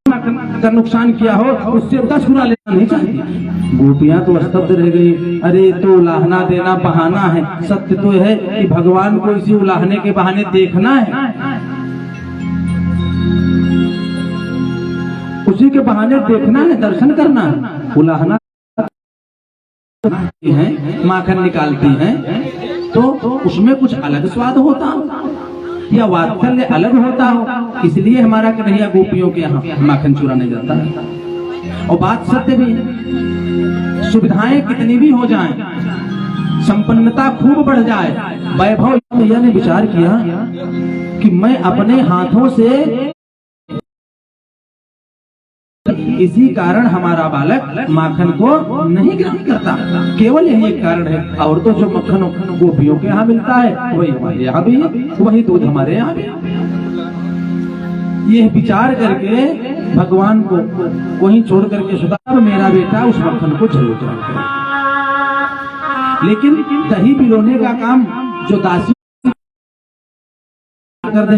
माखन का नुकसान किया हो उससे 10 गुना लेना नहीं चाहती। गोपियां तो स्तब्ध रह गई, अरे तो उलाहना देना बहाना है, सत्य तो है कि भगवान को इसी उलाहने के बहाने देखना है, उसी के बहाने देखना है, दर्शन करना है। उलाहना है, माखन निकालती हैं तो उसमें कुछ अलग स्वाद होता हो या वात्सल्य अलग होता हो, इसलिए हमारा कन्हैया गोपियों के यहाँ माखन चुराने जाता है। और बात सत्य भी है, सुविधाएं कितनी भी हो जाएं, संपन्नता खूब बढ़ जाए, वैभव, भैया ने विचार किया कि मैं अपने हाथों से, इसी कारण हमारा बालक माखन को नहीं ग्रहण करता, केवल यही एक कारण है। और तो जो मक्खन गोपियों के यहाँ मिलता है वही हमारे यहाँ भी है, वही दूध हमारे यहाँ भी है। ये विचार करके भगवान को वहीं छोड़ करके सुधा मेरा बेटा उस मक्खन को जरूर ग्रहण करे। लेकिन दही पिलोने का काम जो दासी कर दे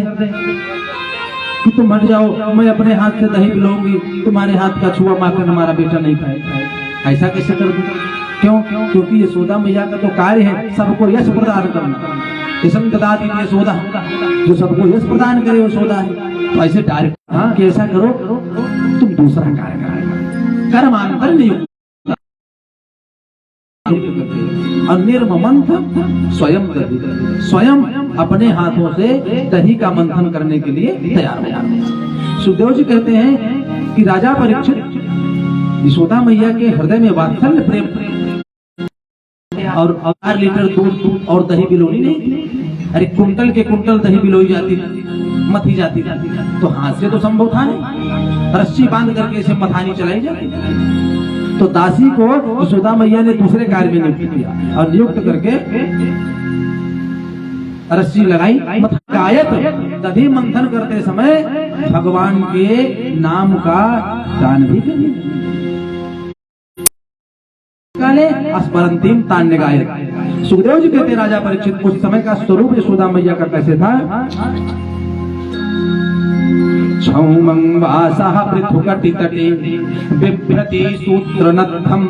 कि तुम मर जाओ, मैं अपने हाथ से दही पिलाऊंगी, तुम्हारे हाथ का छुआ माखन हमारा बेटा नहीं खाएगा। ऐसा कैसे कर दूं? क्यों? क्योंकि यशोदा मैया का तो कार्य है सबको यश प्रदान करना। यशं ददाति यशोदा, जो सबको यश प्रदान करे यशोदा है। तो ऐसे डायरेक्ट हाँ कि ऐसा करो तुम दूसरा कार्य करो, कर्मांतर नहीं और निर्ममंथ स्वयं कर, स्वयं अपने हाथों से दही का मंथन करने के लिए तैयार हो जाते। सुखदेव जी कहते हैं कि राजा परीक्षित यशोदा मैया के हृदय में वात्सल्य प्रेम और 4 लीटर दूध और दही बिलोनी नहीं, अरे कुंटल के कुंटल दही बिलोई जाती मथी जाती, तो हाथ से तो संभव था नहीं, रस्सी बांध करके इसे मथानी चलाई जाती। तो दासी को यशोदा मैया ने दूसरे कार्य में नियुक्त किया और नियुक्त करके रस्सी लगाई, मथकायत दधी मंथन करते समय भगवान के नाम का गान भी करें, स्मरंतीम तान्य गायक। सुखदेव जी कहते राजा परीक्षित उस समय का स्वरूप यशोदा मैया का कैसे था? छौमंगासः पृथुकटि तटे बिभ्रति सूत्र नद्धम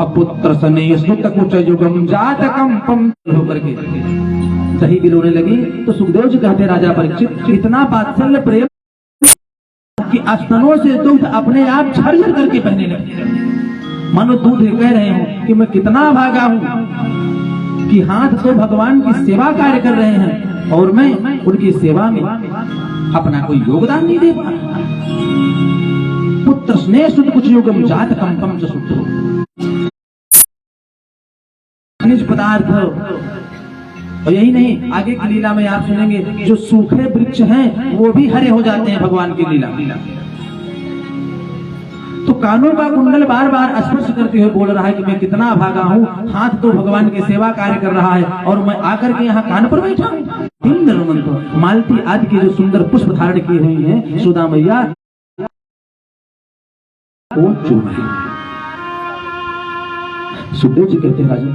अपुत्र सने स्नुत कुच युगम जातकंपम होकर के दही बिलोने लगी। तो सुखदेव जी कहते राजा परीक्षित इतना वात्सल्य प्रेम कि स्तनों से दूध अपने आप झरझर करके बहने लगे, मानो दूध कह रहे हो कि मैं कितना भागा हूं कि हाथ तो भगवान की सेवा कार्य कर रहे हैं और मैं उनकी सेवा में अपना कोई योगदान नहीं दे पा। पुत्र स्नेह सुत कुछ युगम जात कंपम च सुतो, खनिज पदार्थ। और यही नहीं, आगे की लीला में आप सुनेंगे जो सूखे वृक्ष हैं वो भी हरे हो जाते हैं भगवान की लीला। तो कानों का कुंडल बार बार स्पर्श करते हुए बोल रहा है कि मैं कितना भागा हूँ, हाथ तो भगवान की सेवा कार्य कर रहा है और मैं आकर के यहाँ कान पर बैठा हूँ। मालती आदि की जो सुंदर पुष्प धारण की हुई है यशोदा मैया, सुखदेव जी कहते हैं राजन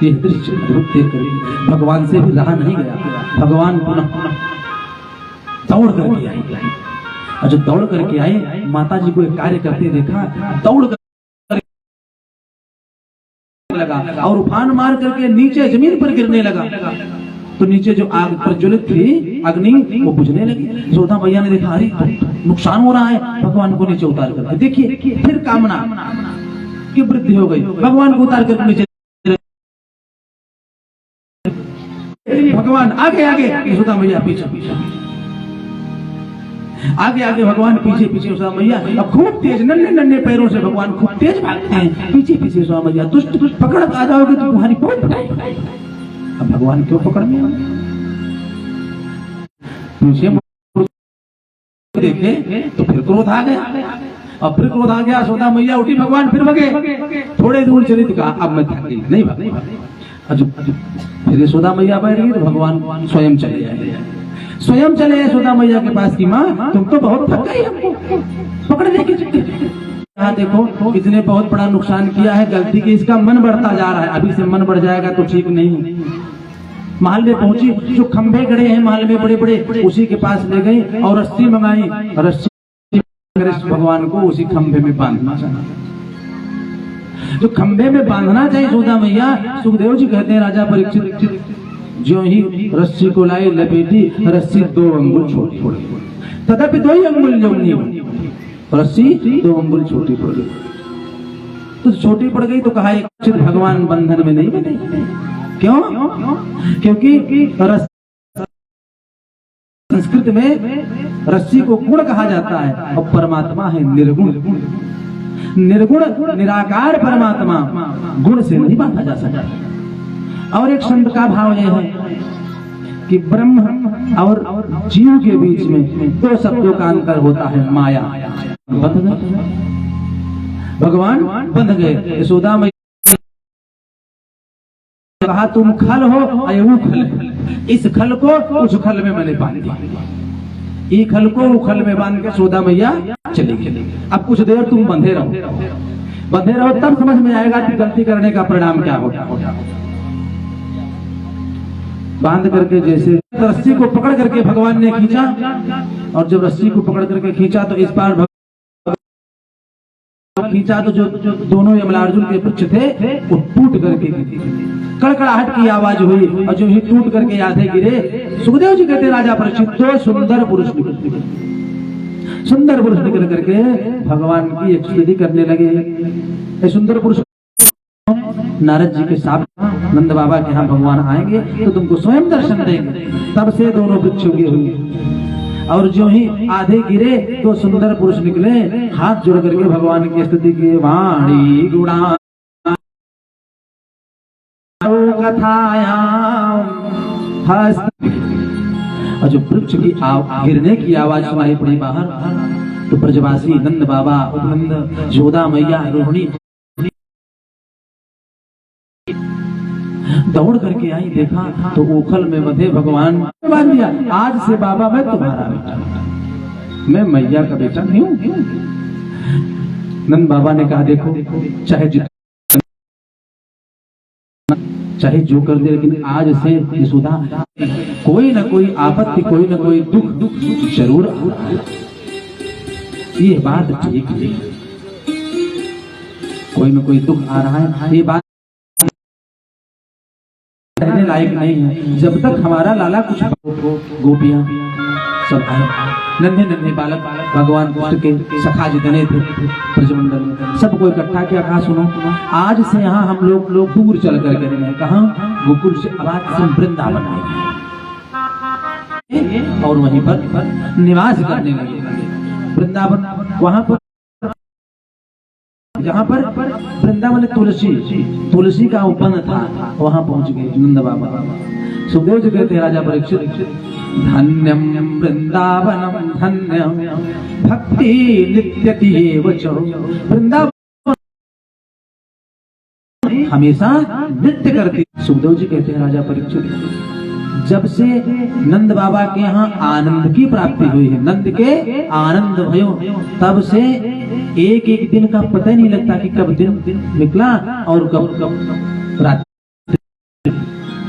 ये दृश्य अद्भुत देख कर भगवान से भी रहा नहीं गया। भगवान पुनः दौड़ करके आए, और जब दौड़ करके आए माता जी को एक कार्य करते देखा, दौड़ कर लगा और उफान मार करके नीचे जमीन पर गिरने लगा। तो नीचे जो आग प्रज्वलित थी अग्नि वो बुझने लगी। यशोदा मैया ने देखा अरे नुकसान हो रहा है, भगवान को नीचे उतार करके देखिए फिर कामना की वृद्धि हो गई, भगवान को उतार करके नीचे, भगवान आगे आगे यशोदा मैया पीछे पीछे, आगे आगे भगवान पीछे पीछे यशोदा मैया। अब खूब तेज नन्हे नन्हे पैरों से भगवान खूब तेज भागते हैं, पीछे पीछे यशोदा मैया। दुष्ट दुष्ट पकड़ आ जाओगे तो तुम्हारी बहुत पकड़। अब भगवान क्यों पकड़ में पीछे देखे तो फिर क्रोध आ गया, अब फिर क्रोध आ गया, यशोदा मैया उठी, भगवान फिर भगे, थोड़े दूर चली तो कहा अब मैं थक गई नहीं भागी। फिर यशोदा मैया बैठ गई तो भगवान स्वयं चले आए, स्वयं चले यशोदा मैया के पास की माँ तुम तो बहुत थक गई हमको पकड़ने की चक्कर। यहाँ देखो इसने बहुत बड़ा नुकसान किया है, गलती की, इसका मन बढ़ता जा रहा है, अभी से मन बढ़ जाएगा तो ठीक नहीं। महल में पहुंची, जो खंभे गड़े हैं महल में बड़े बड़े उसी के पास ले गई और रस्सी मंगाई, रस्सी भगवान को उसी खंभे में बांधना चाहिए, जो खंभे में बांधना चाहिए यशोदा मैया। सुखदेव जी कहते हैं राजा परीक्षित जो ही रस्सी को लाई लपेटी, रस्सी 2 अंगुल छोटी पड़ गई, तथापि 2 अंगुल जमनी, रस्सी 2 अंगुल छोटी पड़ गई। तो छोटी पड़ गई तो कहा भगवान बंधन में नहीं बने, क्यों? क्योंकि संस्कृत में रस्सी को गुण कहा जाता है और परमात्मा है निर्गुण। निर्गुण निराकार परमात्मा गुण से नहीं बांधा जा सकता। और एक संत का भाव यह है कि ब्रह्म और जीव के बीच में 2 शब्दों का अंतर होता है, माया। बंध गए भगवान, बंध गए। यशोदा मैया कहा तुम खल हो अयू खल, इस खल को उस खल में मैंने बांध दिया, ई खल को वो खल में बांध के यशोदा मैया चली गई। अब कुछ देर तुम बंधे रहो तब समझ में आएगा कि गलती करने का परिणाम क्या होगा। बांध करके जैसे रस्सी को पकड़ करके भगवान ने खींचा, और जब रस्सी को पकड़ करके खींचा तो इस पार खींचा तो जो दोनों यमलार्जुन के वृक्ष थे वो टूट करके कड़कड़ाहट की आवाज हुई, और जो ही टूट करके आधे गिरे। सुखदेव जी कहते राजा परीक्षित तो सुंदर पुरुष निकल, सुंदर पुरुष निकल करके भगवान की एक स्तुति करने लगे। सुंदर पुरुष नारद जी के साथ नंद बाबा के यहाँ भगवान आएंगे तो तुमको स्वयं दर्शन देंगे। तब से दोनों वृक्ष उगे हुए, और जो ही आधे गिरे तो सुंदर पुरुष निकले, हाथ जोड़ करके भगवान की स्तुति की वाणी गुणा कथायाम। और जो वृक्ष की गिरने की आवाज सुनाई पड़ी बाहर, तो ब्रजवासी नंद बाबा, उपनंद, जोधा मैया, रोहिणी दौड़ करके आई। देखा तो ओखल में बंधे भगवान बांध दिया, आज से बाबा मैं तुम्हारा बेटा, मैं मैया का बेटा नहीं हूं। नंद बाबा ने कहा देखो चाहे जो कर दे, लेकिन आज से यशोदा कोई ना कोई आपत्ति, कोई ना कोई दुख जरूर ये बात ठीक है, कोई ना कोई दुख आ रहा है, ये बात कहने लायक नहीं है। जब तक हमारा लाला कुछ गोपियां सब आए, नन्हे नन्हे बालक भगवान कृष्ण के सखा जितने थे ब्रजमंडल में, सबको इकट्ठा किया। कहा सुनो, आज से यहाँ हम लोग दूर चल कर गए, कहा गोकुल से आवाज से वृंदावन आए और वहीं पर निवास करने लगे। वृंदावन वहां पर जहाँ पर वृंदावन तुलसी का उपवन था, वहां पहुंच गए नंद बाबा। सुखदेव जी कहते राजा परीक्षित धन्यम वृंदावनम धन्यम भक्ति नित्यति एव च। वृंदावन हमेशा नृत्य करती। सुखदेव जी कहते हैं राजा परीक्षित जब से नंद बाबा के यहाँ आनंद की प्राप्ति हुई है, नंद के आनंद भयो, तब से एक एक दिन का पता ही नहीं लगता कि कब दिन निकला और कब रात।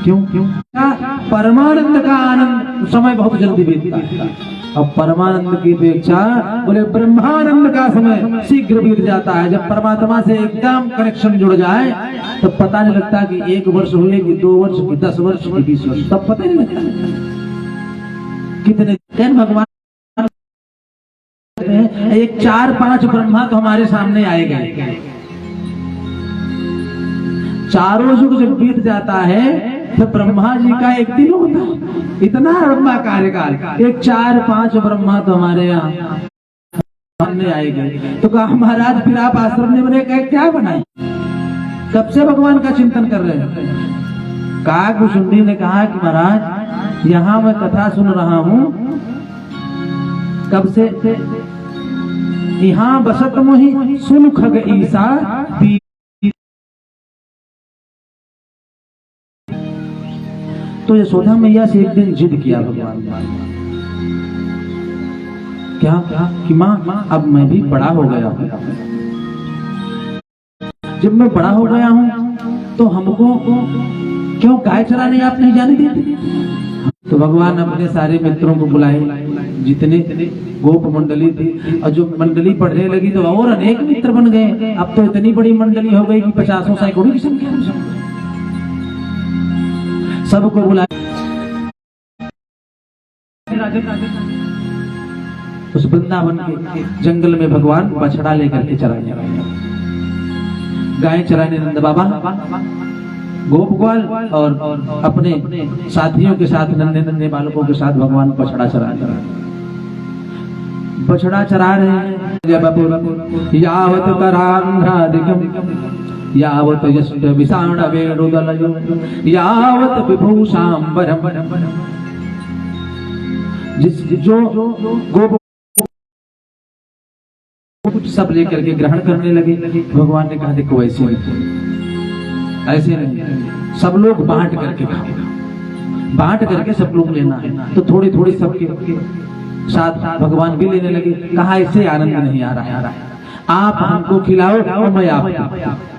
क्यों? परमानंद का आनंद समय बहुत जल्दी बीतता है, अब परमानंद की अपेक्षा बोले ब्रह्मानंद का समय शीघ्र बीत जाता है। जब परमात्मा से एकदम कनेक्शन जुड़ जाए तो पता नहीं लगता कि 1 वर्ष हुए कि 2 वर्ष कि 10 वर्ष कि 20 वर्ष, तब पता नहीं लगता कितने दिन। भगवान एक 4-5 ब्रह्मा तो हमारे सामने आए गए। चारों युग जब बीत जाता है तो ब्रह्मा जी का एक दिन होता है, इतना लंबा कार्यकाल। एक 4-5 ब्रह्मा तो हमारे यहाँ सामने आए गए। तो कहा महाराज फिर आप आश्रम में बने क्या बनाए, कब से भगवान का चिंतन कर रहे हैं? काकुशुंडी ने कहा कि महाराज यहाँ मैं कथा सुन रहा हूँ, कब से? यहाँ बसत मोहि सुन खग ईसा। तो यशोदा मैया से एक दिन जिद किया भगवान क्या कि माँ अब मैं भी बड़ा हो गया हूँ, जब मैं बड़ा हो गया हूँ तो हमको क्यों गाय चराने आप नहीं जाने देते? तो भगवान अपने सारे मित्रों को बुलाए, जितने गोप मंडली थी, और जो मंडली बढ़ने लगी तो और अनेक मित्र बन गए। अब तो इतनी बड़ी मंडली हो गई कि 50-100 की संख्या। सबको बुलाया, उस वृंदावन के जंगल में भगवान बछड़ा लेकर के चराने, गाय चराने नंद बाबा गोप ग्वाल और अपने साथियों के साथ, नन्हे नन्हे बालकों के साथ भगवान बछड़ा चरा रहे हैं। यावत करांध्रादिकम यावत यष्ट विषाण वेणुदलयो यावत विभूषांबरम। जो गोप सब लेकर के ग्रहण करने लगे। भगवान ने कहा देखो ऐसे नहीं, सब लोग बांट करके सब लोग लेना है। तो थोड़ी थोड़ी सबके साथ भगवान भी लेने लगे। कहा इससे आनंद नहीं आ रहा है, आप हमको खिलाओ और मैं आपको।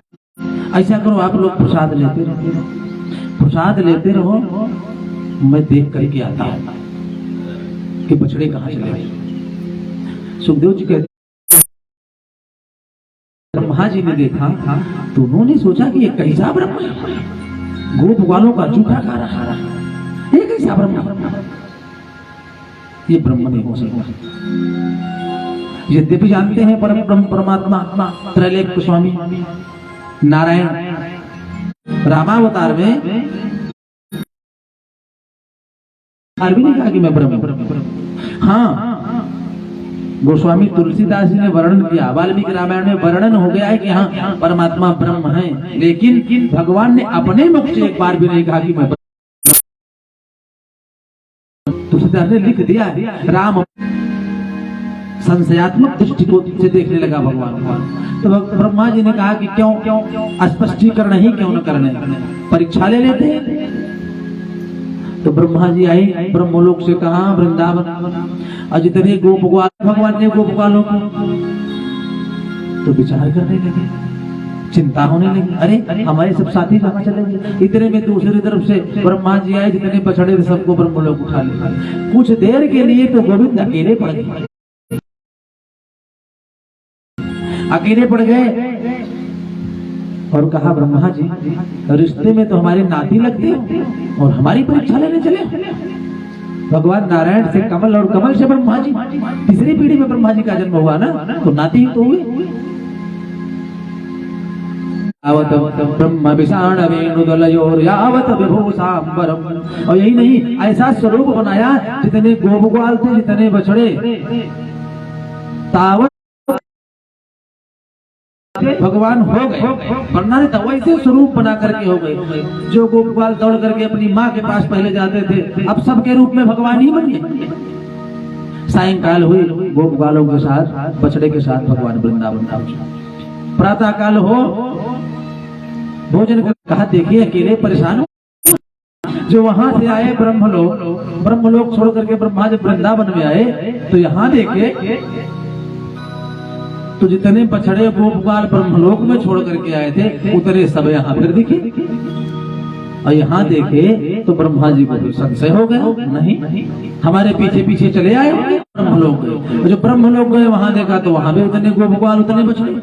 ऐसा करो आप लोग प्रसाद लेते रहो मैं देख करके आता हूं कि बछड़े कहां चले गए। सुखदेव जी कहते ब्रह्मा जी ने देखा तो उन्होंने सोचा कि ये कैसा ब्रह्मा है, गोप वालों का जूठा खा रहा है, ये कैसा ब्रह्मा, ये ब्रह्म नहीं हो सकता। यद्यपि जानते हैं परम ब्रह्म परमात्मा त्रैलोक्य स्वामी नारायण रामावतार में भी नहीं कहा कि मैं ब्रह्म। हाँ, गोस्वामी तुलसीदास जी ने वर्णन किया, वाल्मीकि रामायण में वर्णन हो गया है कि हाँ परमात्मा ब्रह्म है, लेकिन भगवान ने अपने मुख से एक बार भी नहीं कहा कि मैं। तुलसीदास ने लिख दिया राम संशयात्मक दृष्टिकोण से देखने लगा भगवान। तो ब्रह्मा जी ने कहा कि क्यों स्पष्टीकरण ही क्यों न करने, परीक्षा ले लेते हैं। तो ब्रह्मा जी आए ब्रह्मलोक से, कहा वृंदावन, और जितने गोप ग्वाल भगवान ने गोप ग्वालों को तो विचार करने लगे, चिंता होने लगी, अरे हमारे सब साथी कहाँ चले गए। इतने में दूसरी तरफ से ब्रह्मा जी आए, जितने बछड़े थे सबको ब्रह्मलोक उठा ले। कुछ देर के लिए तो गोविंद अकेले पड़ गए, अकेले पड़ गए और कहा ब्रह्मा जी रिश्ते में तो हमारे नाती लगते हो और हमारी परीक्षा लेने चले। भगवान नारायण से कमल और कमल से ब्रह्मा जी, तीसरी पीढ़ी में ब्रह्मा जी का जन्म हुआ ना, तो नाती ही तो हुए। आवत ब्रह्म विषाण वेणुदलयोर यावत विभूषांबरम। और यही नहीं, ऐसा स्वरूप बनाया जितने गोप ग्वाल थे, जितने बछड़े, तावत भगवान हो गए, वरना नहीं था। वैसे स्वरूप बना करके हो गए। जो गोपाल दौड़ करके अपनी माँ के पास पहले जाते थे, अब सबके रूप में भगवान ही बन गए। सायंकाल हुई, गोपालों के साथ बछड़े के साथ भगवान वृंदावन पहुंचे। प्रातः काल हो, भोजन कहा, देखिए अकेले परेशान हो। जो वहां से आए ब्रह्मलोक छोड़ करके ब्रह्मा जब वृंदावन में आए तो यहाँ देखे तो जितने बछड़े गोपाल ब्रह्मलोक में छोड़ करके आए थे उतने सब यहाँ फिर दिखे। और यहाँ देखे तो ब्रह्मा जी को भी संशय हो गया, नहीं हमारे पीछे पीछे चले आए ब्रह्मलोक गए। जो ब्रह्मलोक गए वहां देखा तो वहां भी उतने गोपाल उतने बछड़े।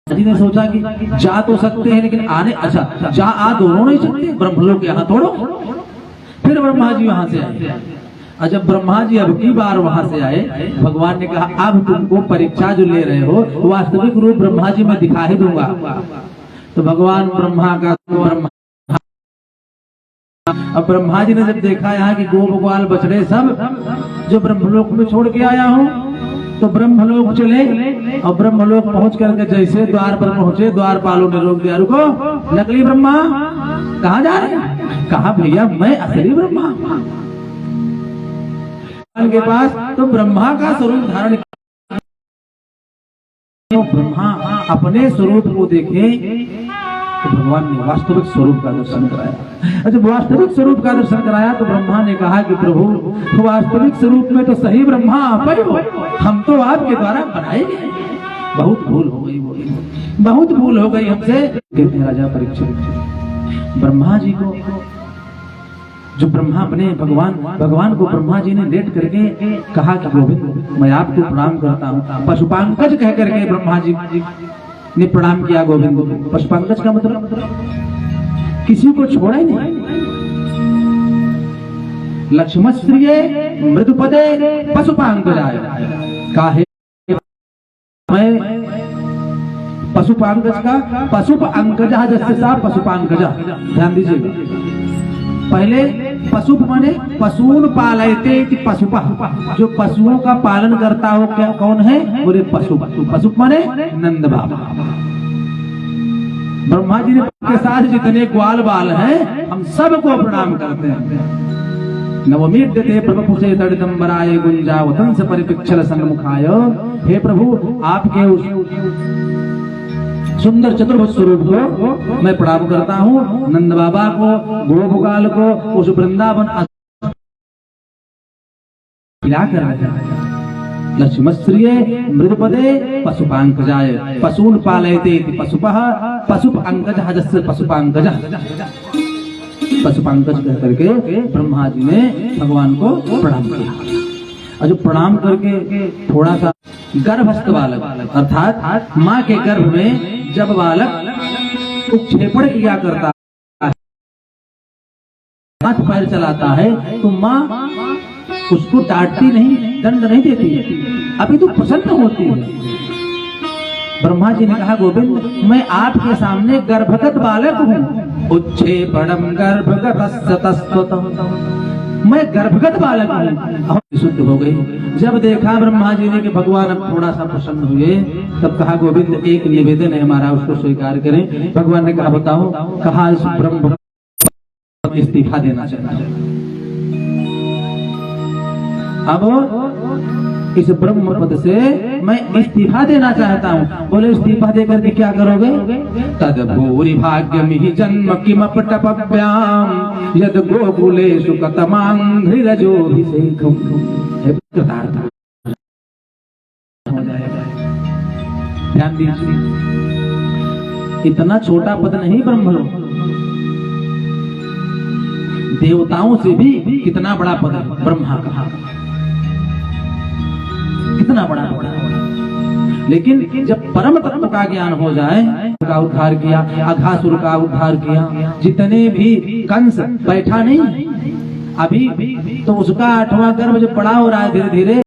जी ने सोचा कि जा तो सकते हैं लेकिन आने, अच्छा जा आ दोनों नहीं सकते, ब्रह्मलोक यहाँ तोड़ो। फिर ब्रह्मा जी वहां से आए। और जब ब्रह्मा जी अब की बार वहां से आए, भगवान ने कहा अब तुमको परीक्षा जो ले रहे हो वास्तविक रूप ब्रह्मा जी मैं दिखा ही दूंगा। तो भगवान ब्रह्मा का अब ब्रह्मा जी ने जब देखा यहाँ की गोपाल बछड़े सब जो ब्रह्मलोक में छोड़ के आया हूँ, तो ब्रह्मलोक चले। और ब्रह्मलोक पहुंच करके जैसे द्वार पर पहुंचे, द्वारपालों ने रोक दिया, रुको नकली ब्रह्मा कहाँ जा रहे हैं। कहा भैया मैं असली ब्रह्मा के पास तो ब्रह्मा का स्वरूप धारण किया। ब्रह्मा अपने स्वरूप को देखे तो भगवान ने वास्तविक स्वरूप का दर्शन कराया। जब वास्तविक स्वरूप का दर्शन कराया तो ब्रह्मा ने कहा कि प्रभु वास्तविक स्वरूप में तो सही ब्रह्मा आप ही हो, हम तो आपके द्वारा बनाए गए। बहुत भूल हो गई, बहुत भूल हो गई हमसे। कहते राजा परीक्षित ब्रह्मा जी को, जो ब्रह्मा बने भगवान को ब्रह्मा जी ने लेट करके कहा कि गोविंद मैं आपको प्रणाम करता हूँ। पशुपांकज कह करके ब्रह्मा जी ने प्रणाम किया गोविंद को। पशुपांकज का मतलब किसी को छोड़ा ही नहीं। लक्ष्मश्रिये मृदुपदे पशुपांकजाय काहे मैं पशुपांकज का पशुप अंकजा जैसे सा पशुपांकजा। ध्यान दीजिएगा, पहले पशुप माने पशुन पालयते पशुपा, जो पशुओं का पालन करता हो क्या कौन है, बोले पशुप। पशुप माने नंद बाबा। ब्रह्मा जी ने के साथ जितने ग्वाल बाल हैं हम सबको प्रणाम करते हैं। नवमीड्यते प्रभु से तड़िदंबराय गुंजावतंस परिपिक्षल संगमुखाय। हे प्रभु आपके उस सुंदर चतुर्भुज स्वरूप को मैं प्रणाम करता हूँ। नंद बाबा को, गोपकाल को, उस वृंदावन लक्ष्मश्रिये मृदुपदे पशुपांकजाय पशून पालयते पशुपः पशुप अंकजः जस्य पशुपांकजः। पशुपंकज कह करके ब्रह्मा जी ने भगवान को प्रणाम किया। और जो प्रणाम करके थोड़ा सा गर्भस्थ बालक अर्थात माँ के गर्भ में जब बालक उत्क्षेपण किया करता है, हाथ पैर चलाता है, तो माँ उसको डांटती नहीं, दंड नहीं देती, अभी तो प्रसन्न होती है। ब्रह्मा जी ने कहा, गोविंद मैं आपके सामने गर्भगत बालक हूँ, उत्क्षेपणम गर्भगतस्ततस्ततः, मैं गर्भगत बालक हूँ। शुद्ध हो गई। जब देखा ब्रह्मा जी ने कि भगवान अब थोड़ा सा प्रसन्न हुए, तब कहा, गोविंद एक निवेदन है हमारा, उसको स्वीकार करें। भगवान ने कहा, बताओ। कहा, इस ब्रह्म इस्तीफा देना चाहता हूं। अब इस ब्रह्म पद से मैं इस्तीफा देना चाहता हूँ। बोले, इस्तीफा देकर के क्या करोगे? तद भूरि भाग्यम ही जन्म किमपटपभ्याम यद गोकुले सुकतमांघ्रिरजोभिषेकम। ध्यान दीजिए, इतना छोटा पद नहीं ब्रह्मलोक, देवताओं से भी कितना बड़ा पद है ब्रह्मा का, कितना बड़ा पद। लेकिन जब परम तत्व का ज्ञान हो जाए, का उद्धार किया, अघासुर का उद्धार किया, जितने भी कंस बैठा नहीं अभी, तो उसका 8वां गर्भ जो पड़ा हो रहा है धीरे धीरे,